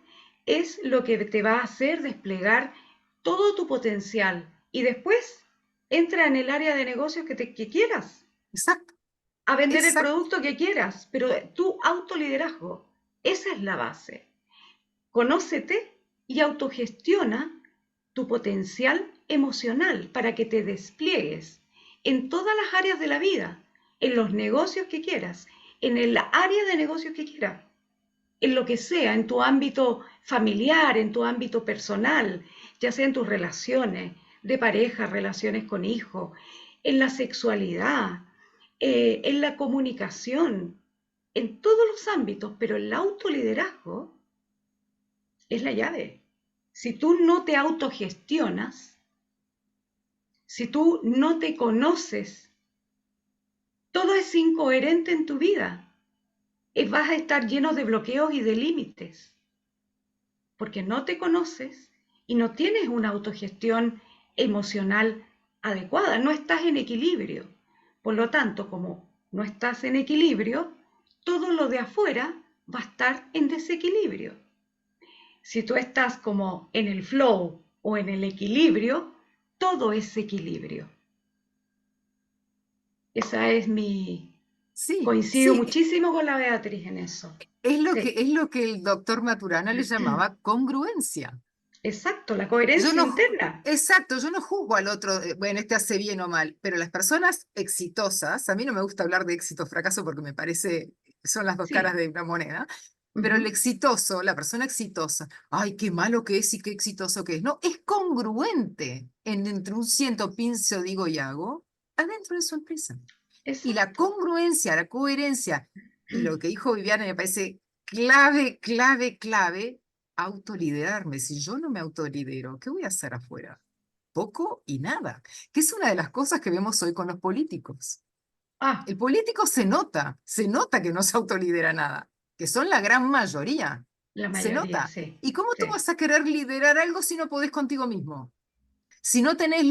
es lo que te va a hacer desplegar todo tu potencial. Y después entra en el área de negocios que quieras, exacto, a vender el exacto. producto que quieras, pero tu autoliderazgo, esa es la base. Conócete y autogestiona tu potencial emocional para que te despliegues en todas las áreas de la vida, en los negocios que quieras, en el área de negocios que quieras, en lo que sea, en tu ámbito familiar, en tu ámbito personal, ya sea en tus relaciones de pareja, relaciones con hijos, en la sexualidad, en la comunicación, en todos los ámbitos, pero el autoliderazgo es la llave. Si tú no te autogestionas, si tú no te conoces, todo es incoherente en tu vida. Vas a estar lleno de bloqueos y de límites, porque no te conoces y no tienes una autogestión emocional adecuada, no estás en equilibrio. Por lo tanto, como no estás en equilibrio, todo lo de afuera va a estar en desequilibrio. Si tú estás como en el flow o en el equilibrio, todo es equilibrio. Esa es mi... Sí, Coincido sí, muchísimo con la Beatriz en eso. Sí, es lo que el doctor Maturana le llamaba congruencia. exacto, la Yo coherencia no, interna. exacto, yo no juzgo al otro, bueno, este hace bien o mal, pero las personas exitosas, a mí no me gusta hablar de éxito o fracaso porque me parece, son las dos caras Sí. de una moneda, pero el Ujú. exitoso, la persona exitosa, ay, qué malo que es y qué exitoso que es, no, es congruente entre un ciento pinzo digo y hago, adentro de su empresa. Y la Exacto. congruencia, la coherencia, y lo que dijo Viviana me parece clave, clave, clave, autoliderarme. Si yo no me autolidero, ¿qué voy a hacer afuera? Poco y nada, que es una de las cosas que vemos hoy con los políticos. Ah, El político se nota que no se autolidera nada, que son la gran mayoría, la se mayoría, nota. sí. ¿Y cómo tú Sí. vas a querer liderar algo si no podés contigo mismo? Si no tenés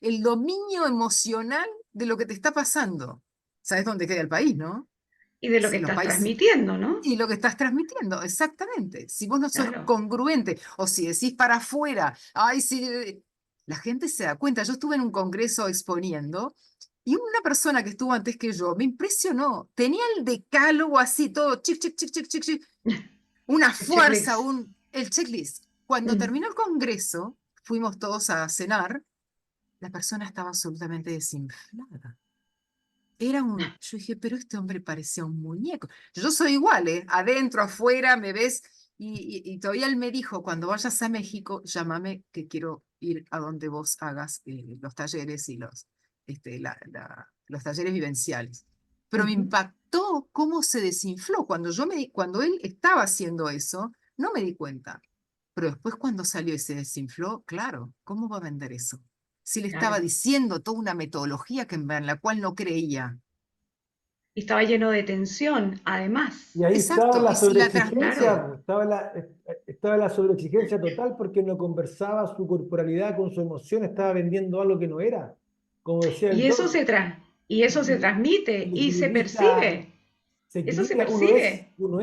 el dominio emocional de lo que te está pasando. ¿Sabes dónde queda el país, no? Y de lo que Si los estás países, transmitiendo, ¿no? y lo que estás transmitiendo, exactamente. Si vos no sos Claro. congruente, o si decís para afuera, ay, sí, la gente se da cuenta. Yo estuve en un congreso exponiendo, y una persona que estuvo antes que yo me impresionó. Tenía el decálogo así, todo, chic, chic, chic, chic, chic, chic, una El fuerza, checklist. el checklist. Cuando Mm. terminó el congreso, fuimos todos a cenar, la persona estaba absolutamente desinflada. Yo dije, pero este hombre parecía un muñeco. Yo soy igual, ¿eh? Adentro, afuera, me ves. Y todavía él me dijo, cuando vayas a México, llámame que quiero ir a donde vos hagas los talleres y los talleres vivenciales. Pero me Ujú. impactó cómo se desinfló. Cuando él estaba haciendo eso, no me di cuenta. Pero después cuando salió y se desinfló, claro, ¿cómo va a vender eso? Si le estaba Claro. diciendo toda una metodología en la cual no creía. Y estaba lleno de tensión, además. Y ahí estaba Exacto, la y si la Claro. transmite, sobreexigencia, estaba la sobreexigencia total porque no conversaba su corporalidad con su emoción, estaba vendiendo algo que no era. Como decía Y el eso doc, se y el, eso se transmite el y se equilibrista percibe. se Eso se equilibra, percibe. uno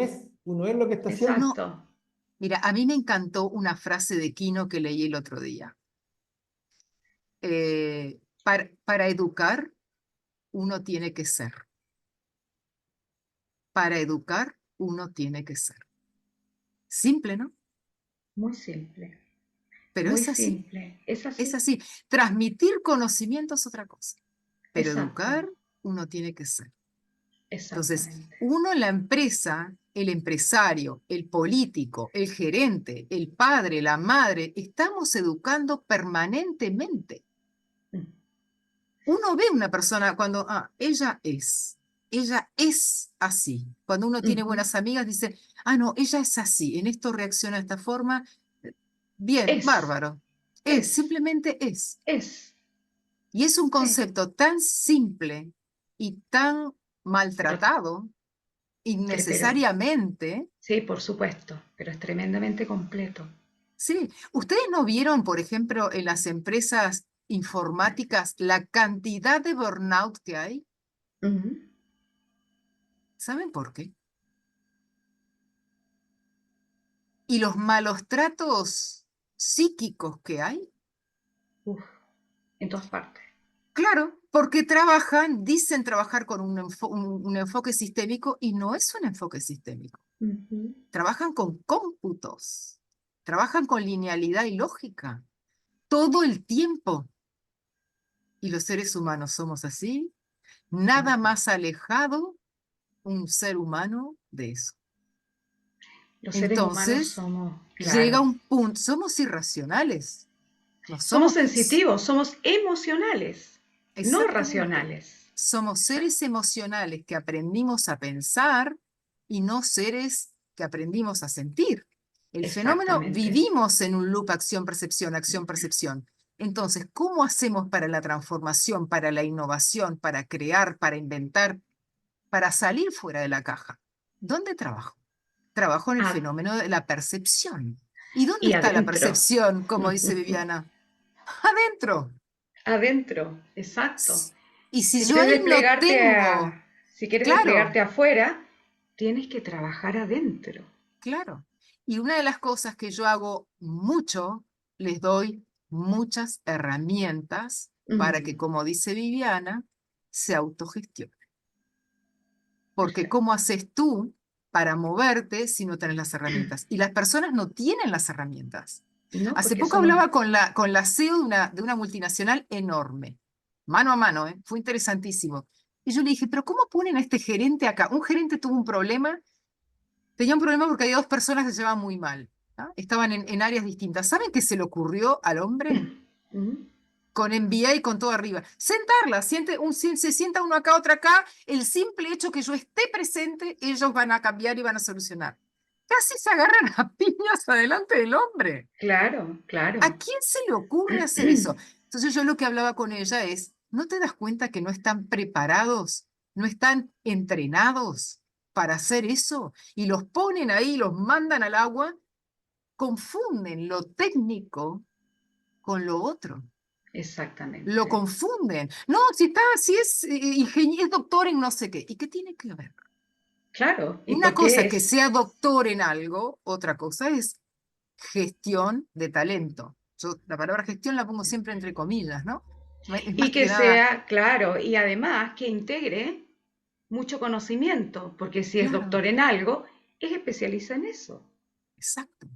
es lo que está haciendo. no. Exacto. Mira, a mí me encantó una frase de Quino que leí el otro día. Para educar, uno tiene que ser. Para educar, uno tiene que ser. Simple, ¿no? Muy simple. Pero Muy es así, simple. Es es así. así. Transmitir conocimiento es otra cosa, pero Exacto. educar, uno tiene que ser. Entonces, Exactamente. uno en la empresa, el empresario, el político, el gerente, el padre, la madre, estamos educando permanentemente. Mm. Uno ve una persona cuando, ella es así. Cuando uno tiene Ujú. buenas amigas, dice, ah, no, ella es así, en esto reacciona de esta forma, bien, Es. bárbaro. Es. Simplemente es. Es. Y es un Sí. concepto tan simple y tan Pero, maltratado pero, innecesariamente. sí, por supuesto. Pero es tremendamente completo. Sí, ¿ustedes no vieron, por ejemplo, en las empresas informáticas la cantidad de burnout que hay? Ujú. ¿Saben por qué? ¿Y los malos tratos psíquicos que hay? Uf, en todas partes. Claro, porque dicen trabajar con un enfoque sistémico y no es un enfoque sistémico. Ujú. Trabajan con cómputos, trabajan con linealidad y lógica todo el tiempo. Y los seres humanos somos así, nada Ujú. más alejado un ser humano de eso. Los seres humanos Entonces, somos, llega claro, un punto, somos irracionales, no somos somos, sensitivos, somos emocionales, no exactamente, racionales. somos seres emocionales que aprendimos a pensar y no seres que aprendimos a sentir. El fenómeno, Exactamente. vivimos en un loop acción, percepción, acción, percepción. Entonces, ¿cómo hacemos para la transformación, para la innovación, para crear, para inventar, para salir fuera de la caja? ¿Dónde trabajo? Trabajo en el Ah, fenómeno de la percepción. ¿Y dónde y está la adentro. percepción, como dice Viviana? adentro. Adentro, exacto. Y si Si yo quieres ahí no desplegarte tengo, si quieres claro, desplegarte afuera, tienes que trabajar adentro. claro. Y una de las cosas que yo hago mucho, les doy muchas herramientas para que, Mm, como dice Viviana, se autogestione. Porque perfecto. ¿cómo haces tú para moverte si no tienes las herramientas? Y las personas no tienen las herramientas. No, Hace porque poco somos, hablaba con la CEO de una multinacional enorme, mano a mano, ¿eh? Fue interesantísimo. Y yo le dije, pero ¿cómo ponen a este gerente acá? Un gerente tuvo un problema, tenía un problema porque había dos personas que se llevaban muy mal, ¿ah? Estaban en áreas distintas. ¿Saben qué se le ocurrió al hombre? mm, Con MBA y con todo arriba. Sentarla, se sienta uno acá, otra acá. El simple hecho que yo esté presente, ellos van a cambiar y van a solucionar. Casi se agarran a piñas adelante del hombre. claro, ¿A claro. quién se le ocurre hacer eso? Entonces yo lo que hablaba con ella es, ¿no te das cuenta que no están preparados, no están entrenados para hacer eso? Y los ponen ahí, los mandan al agua, confunden lo técnico con lo otro. Lo Exactamente. confunden. No, si es ingeniero, es doctor en no sé qué. ¿Y qué tiene que ver? Claro, ¿y Una por qué cosa es que es? sea doctor en algo, otra cosa es gestión de talento. Yo la palabra gestión la pongo siempre entre comillas, ¿no? Es Y más que que nada, sea, claro, y además que integre mucho conocimiento, porque si es claro, doctor en algo, es especialista en eso, exacto.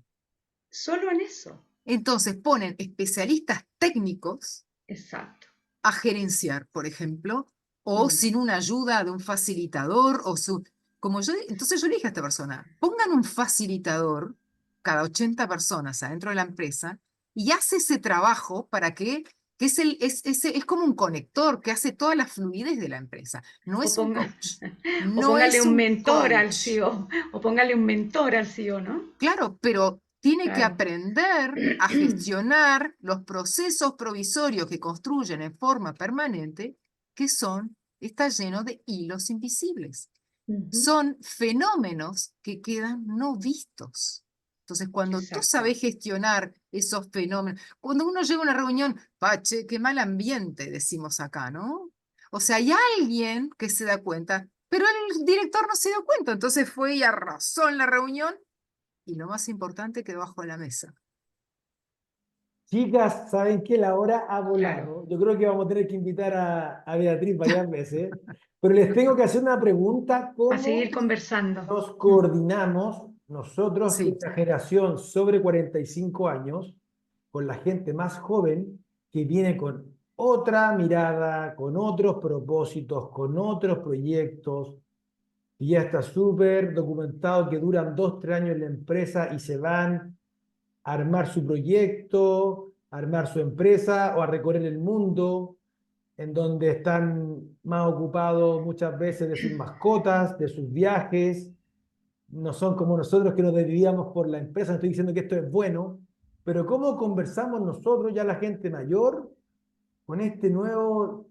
solo en eso. Entonces ponen especialistas técnicos Exacto. a gerenciar, por ejemplo, o Mm. sin una ayuda de un facilitador como yo, entonces yo le dije a esta persona, pongan un facilitador cada 80 personas adentro de la empresa y hace ese trabajo para que es como un conector que hace toda la fluidez de la empresa. No O es un ponga, coach, o no póngale es un un mentor al coach. CEO, o póngale un mentor al CEO, ¿no? Claro, pero tiene que Claro. aprender a gestionar los procesos provisorios que construyen en forma permanente, que está lleno de hilos invisibles. Ujú. Son fenómenos que quedan no vistos. Entonces, cuando tú Exacto. sabes gestionar esos fenómenos, cuando uno llega a una reunión, pache, qué mal ambiente, decimos acá, ¿no? O sea, hay alguien que se da cuenta, pero el director no se dio cuenta, entonces fue y arrasó en la reunión y lo más importante quedó bajo la mesa. Chicas, ¿saben que la hora ha Claro. volado? Yo creo que vamos a tener que invitar a Beatriz varias veces, pero les tengo que hacer una pregunta, A seguir ¿cómo conversando. nos coordinamos nosotros, Sí, esta generación sobre 45 años, con la gente más joven que viene con otra mirada, con otros propósitos, con otros proyectos, y ya está súper documentado que duran 2, 3 años en la empresa y se van a armar su proyecto, a armar su empresa o a recorrer el mundo, en donde están más ocupados muchas veces de sus mascotas, de sus viajes, no son como nosotros que nos desvivíamos por la empresa, no estoy diciendo que esto es bueno, pero ¿cómo conversamos nosotros, ya la gente mayor, con este nuevo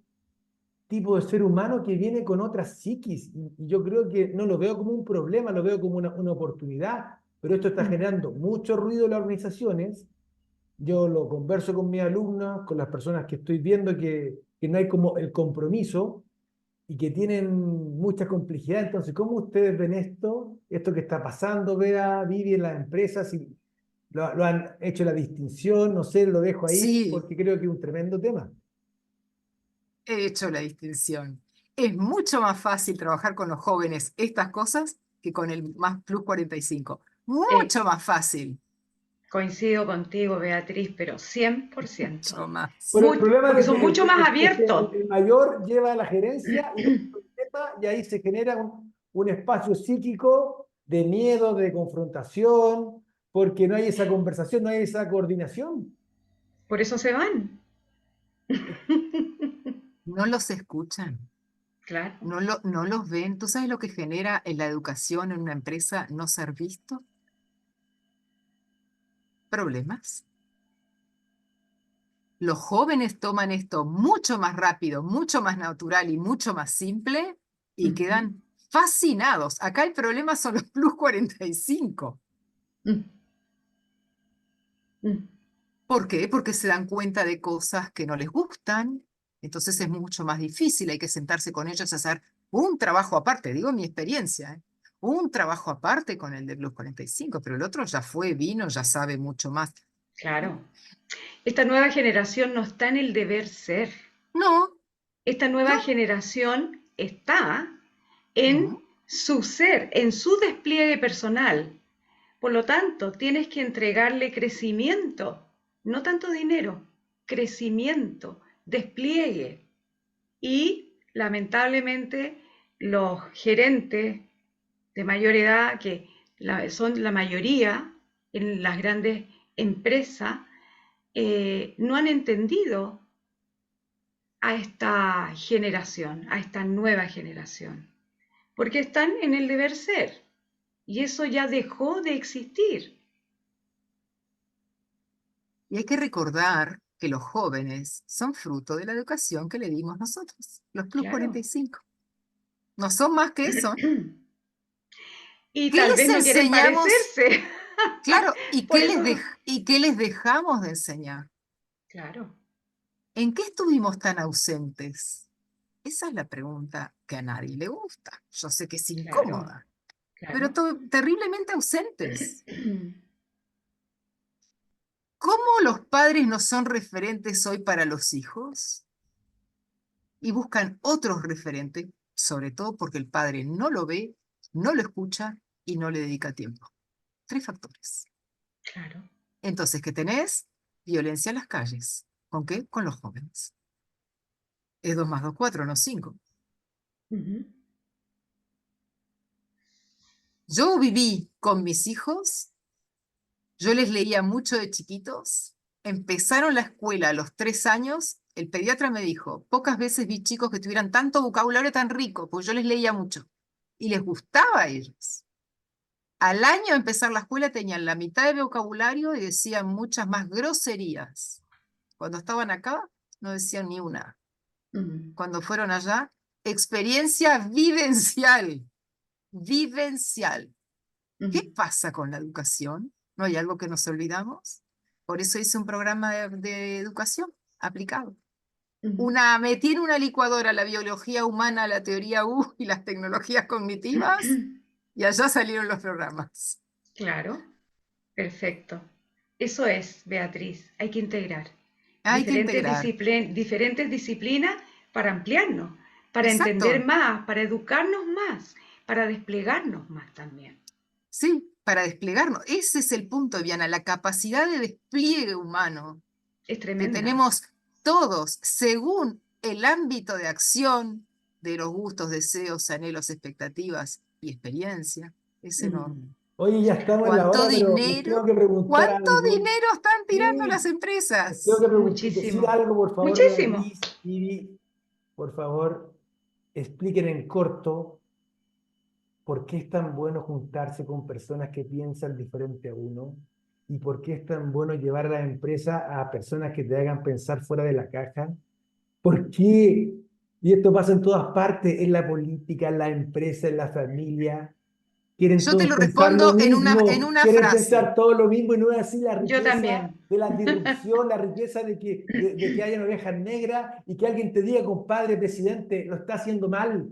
tipo de ser humano que viene con otra psiquis? Y yo creo que no lo veo como un problema, lo veo como una oportunidad, pero esto está Mm. generando mucho ruido en las organizaciones. Yo lo converso con mis alumnos, con las personas que estoy viendo que no hay como el compromiso y que tienen mucha complejidad. Entonces, ¿cómo ustedes ven esto? Esto que está pasando, Bea, Vivi, en las empresas, si lo han hecho la distinción, no sé, lo dejo ahí sí, porque creo que es un tremendo tema. he hecho la distinción. Es mucho más fácil trabajar con los jóvenes estas cosas que con el más plus 45. Eh, Mucho más fácil. Coincido contigo, Beatriz, pero 100%. Mucho más. Pero el problema Porque es de son que mucho más abiertos. el mayor lleva la gerencia y, y ahí se genera un espacio psíquico de miedo, de confrontación, porque no hay esa conversación, no hay esa coordinación. Por eso se van. No los escuchan, Claro. no los ven. ¿Tú sabes lo que genera en la educación en una empresa no ser visto? Problemas. Los jóvenes toman esto mucho más rápido, mucho más natural y mucho más simple y Ujú. quedan fascinados. Acá el problema son los plus 45. Mm, mm. ¿Por qué? Porque se dan cuenta de cosas que no les gustan, entonces es mucho más difícil, hay que sentarse con ellos a hacer un trabajo aparte, digo mi experiencia, ¿eh? Un trabajo aparte con el de Plus 45, pero el otro ya fue, vino, ya sabe mucho más. Claro. Esta nueva generación no está en el deber ser. No, Esta nueva no, generación está en no. su ser, en su despliegue personal. Por lo tanto, tienes que entregarle crecimiento, no tanto dinero, crecimiento, despliegue. Y lamentablemente los gerentes de mayor edad, que son la mayoría en las grandes empresas, no han entendido a esta generación, a esta nueva generación, porque están en el deber ser y eso ya dejó de existir. Y hay que recordar que los jóvenes son fruto de la educación que le dimos nosotros, los Plus Claro. 45. No son más que eso. Y ¿Qué tal les vez no quieren enseñamos? parecerse. Claro, Por eso, ¿y qué les dejamos de enseñar? claro, ¿En qué estuvimos tan ausentes? Esa es la pregunta que a nadie le gusta. Yo sé que es claro, incómoda, pero claro. terriblemente ausentes. ¿Cómo los padres no son referentes hoy para los hijos? Y buscan otros referentes, sobre todo porque el padre no lo ve, no lo escucha y no le dedica tiempo. Tres factores. Claro. Entonces, ¿qué tenés? Violencia en las calles. ¿Con qué? Con los jóvenes. Es 2 más 2 4, no 5. Ujú. Yo viví con mis hijos, yo les leía mucho de chiquitos, empezaron la escuela a los 3 años, el pediatra me dijo, pocas veces vi chicos que tuvieran tanto vocabulario tan rico, porque yo les leía mucho y les gustaba a ellos. Al año de empezar la escuela tenían la mitad de vocabulario y decían muchas más groserías. Cuando estaban acá no decían ni una. Mm. Cuando fueron allá, experiencia vivencial, vivencial. ¿Qué Mm. pasa con la educación? ¿No hay algo que nos olvidamos? Por eso hice un programa de educación aplicado. Mm. Metí en una licuadora la biología humana, la teoría U y las tecnologías cognitivas y allá salieron los programas. Claro, perfecto. Eso es, Beatriz, hay que integrar Hay que integrar. diferentes disciplinas para ampliarnos, para entender Exacto. más, para educarnos más, para desplegarnos más también. Sí, para desplegarnos. Ese es el punto, Viana, la capacidad de despliegue humano Es que tremenda. tenemos todos según el ámbito de acción de los gustos, deseos, anhelos, expectativas y experiencia es Mm. enorme. Oye, ya estamos en la ¿Cuánto hora, pero les tengo dinero? que preguntar ¿Cuánto algo. dinero están tirando Sí, las les tengo que empresas? decir Muchísimo, algo, por favor, muchísimo. Beatriz, Ivy, por favor, expliquen en corto por qué es tan bueno juntarse con personas que piensan diferente a uno y por qué es tan bueno llevar a la empresa a personas que te hagan pensar fuera de la caja. ¿Por qué? Y esto pasa en todas partes, en la política, en la empresa, en la familia. Quieren Yo te todos lo pensar lo respondo en mismo, una quieren frase. pensar todo lo mismo y no es así la Yo riqueza también. de la disrupción, la riqueza de que haya ovejas negras y que alguien te diga, compadre, presidente, lo está haciendo mal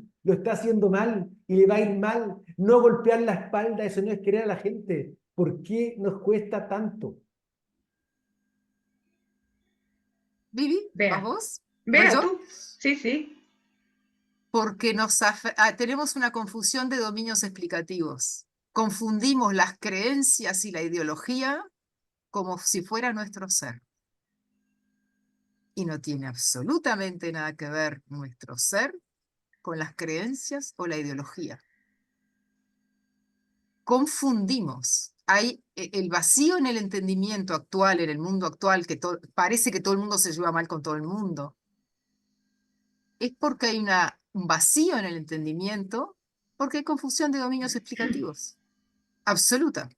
y le va a ir mal. No golpear la espalda, eso no es querer a la gente. ¿Por qué nos cuesta tanto? Vivi, ¿vas Vea, vos? ¿Voy vea yo? tú. Sí, sí. Porque tenemos una confusión de dominios explicativos. Confundimos las creencias y la ideología como si fuera nuestro ser. Y no tiene absolutamente nada que ver nuestro ser con las creencias o la ideología. Confundimos. Hay el vacío en el entendimiento actual, en el mundo actual, que parece que todo el mundo se lleva mal con todo el mundo. Es porque hay un vacío en el entendimiento, porque hay confusión de dominios explicativos. Absoluta.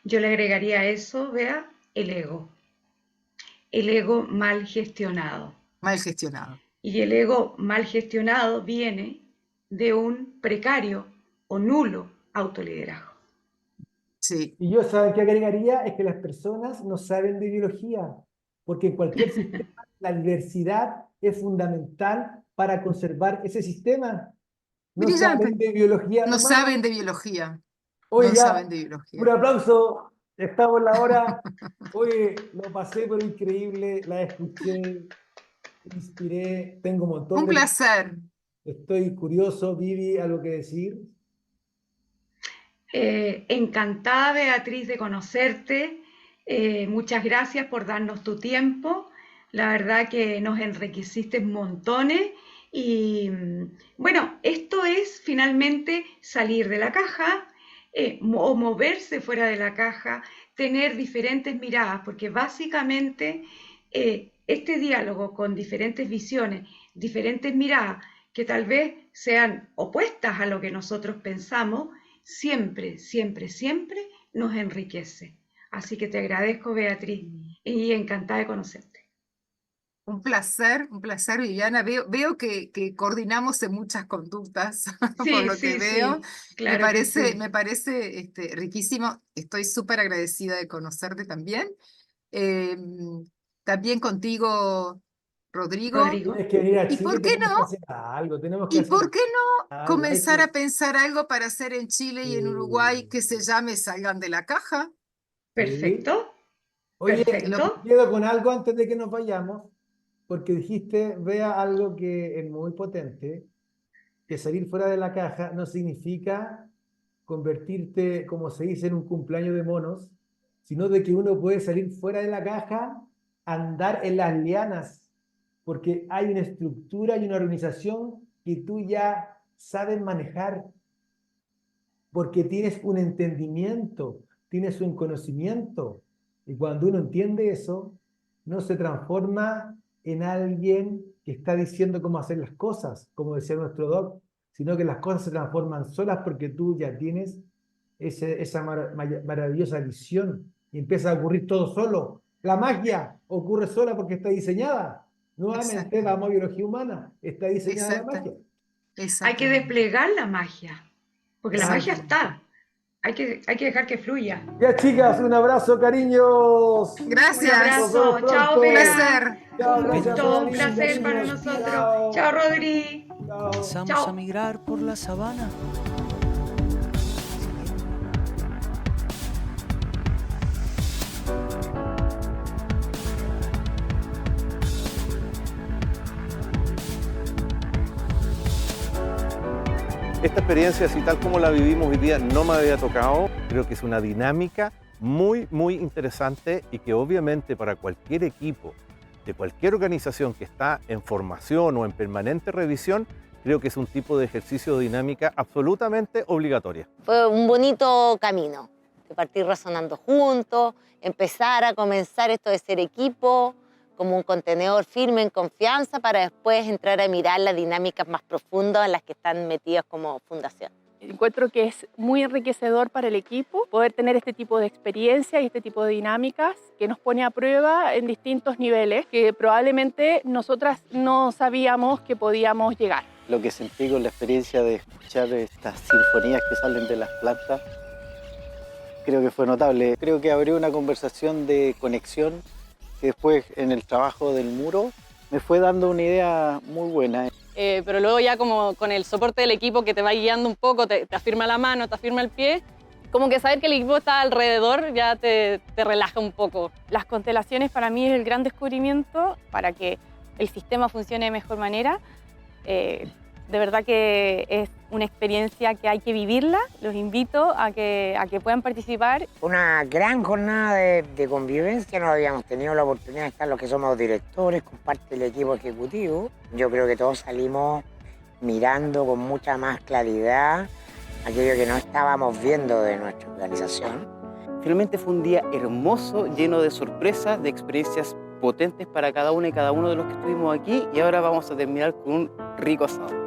Yo le agregaría a eso, vea, el ego. El ego mal gestionado. Mal gestionado. Y el ego mal gestionado viene de un precario o nulo autoliderazgo. Sí. Y yo, ¿saben qué agregaría? Es que las personas no saben de biología, porque en cualquier sistema la diversidad es fundamental para conservar ese sistema. No Brillante. saben de biología No humana. saben de biología. Oye, No saben ya, de un biología. aplauso, estamos en la hora. Oye, lo pasé por increíble, la escuché, me inspiré, tengo un montón Un de... placer. Estoy curioso, Vivi, ¿algo que decir? Encantada, Beatriz, de conocerte. Muchas gracias por darnos tu tiempo. La verdad que nos enriqueciste montones. Y bueno, esto es finalmente salir de la caja o moverse fuera de la caja, tener diferentes miradas, porque básicamente este diálogo con diferentes visiones, diferentes miradas, que tal vez sean opuestas a lo que nosotros pensamos, siempre, siempre, siempre nos enriquece. Así que te agradezco, Beatriz, y encantada de conocerte. Un placer, Viviana. Veo que coordinamos en muchas conductas, por Sí, lo que sí, veo. sí, claro que Me sí. parece riquísimo. Estoy súper agradecida de conocerte también. Eh, También contigo, Rodrigo. Rodrigo. Tienes que venir a ¿Y Chile, por qué tenemos que no? hacer algo, tenemos que ¿Y hacer por qué no algo. Hay comenzar que... a pensar algo para hacer en Chile y en Uruguay que se llame Salgan de la Caja? Sí. Perfecto, Oye, Lo- perfecto. me quedo con algo antes de que nos vayamos, porque dijiste, vea algo que es muy potente, que salir fuera de la caja no significa convertirte, como se dice, en un cumpleaños de monos, sino de que uno puede salir fuera de la caja, andar en las lianas, porque hay una estructura y una organización que tú ya sabes manejar, porque tienes un entendimiento, tienes un conocimiento. Y cuando uno entiende eso, no se transforma en alguien que está diciendo cómo hacer las cosas, como decía nuestro doc, sino que las cosas se transforman solas porque tú ya tienes esa maravillosa visión y empieza a ocurrir todo solo. La magia ocurre sola porque está diseñada. Nuevamente, Exactamente, vamos a biología humana, está diseñada la exacta- magia. Hay que exactamente, desplegar la magia, porque la magia exactamente. está. Hay que dejar que fluya. Ya, chicas, un abrazo, cariños. Un Nos Gracias. vemos abrazo. Chao, Un pronto. Bea. placer. Chao, Un gracias por gusto, un venir, placer para cariños. nosotros. Chao, Chao. Rodri. Chao. Comenzamos a Chao. migrar por la sabana. Esta experiencia, así tal como la vivimos hoy día, no me había tocado. Creo que es una dinámica muy, muy interesante y que obviamente para cualquier equipo, de cualquier organización que está en formación o en permanente revisión, creo que es un tipo de ejercicio de dinámica absolutamente obligatoria. Fue un bonito camino, de partir razonando juntos, empezar a comenzar esto de ser equipo, como un contenedor firme en confianza para después entrar a mirar las dinámicas más profundas en las que están metidas como fundación. Encuentro que es muy enriquecedor para el equipo poder tener este tipo de experiencia y este tipo de dinámicas que nos pone a prueba en distintos niveles que probablemente nosotras no sabíamos que podíamos llegar. Lo que sentí con la experiencia de escuchar estas sinfonías que salen de las plantas, creo que fue notable. Creo que abrió una conversación de conexión que después en el trabajo del muro me fue dando una idea muy buena. Pero luego ya como con el soporte del equipo que te va guiando un poco, te afirma la mano, te afirma el pie, como que saber que el equipo está alrededor ya te relaja un poco. Las constelaciones para mí es el gran descubrimiento para que el sistema funcione de mejor manera. De verdad que es una experiencia que hay que vivirla. Los invito a que puedan participar. Una gran jornada de convivencia. No habíamos tenido la oportunidad de estar los que somos directores, con parte del equipo ejecutivo. Yo creo que todos salimos mirando con mucha más claridad aquello que no estábamos viendo de nuestra organización. Finalmente fue un día hermoso, lleno de sorpresas, de experiencias potentes para cada uno y cada uno de los que estuvimos aquí, y ahora vamos a terminar con un rico asado.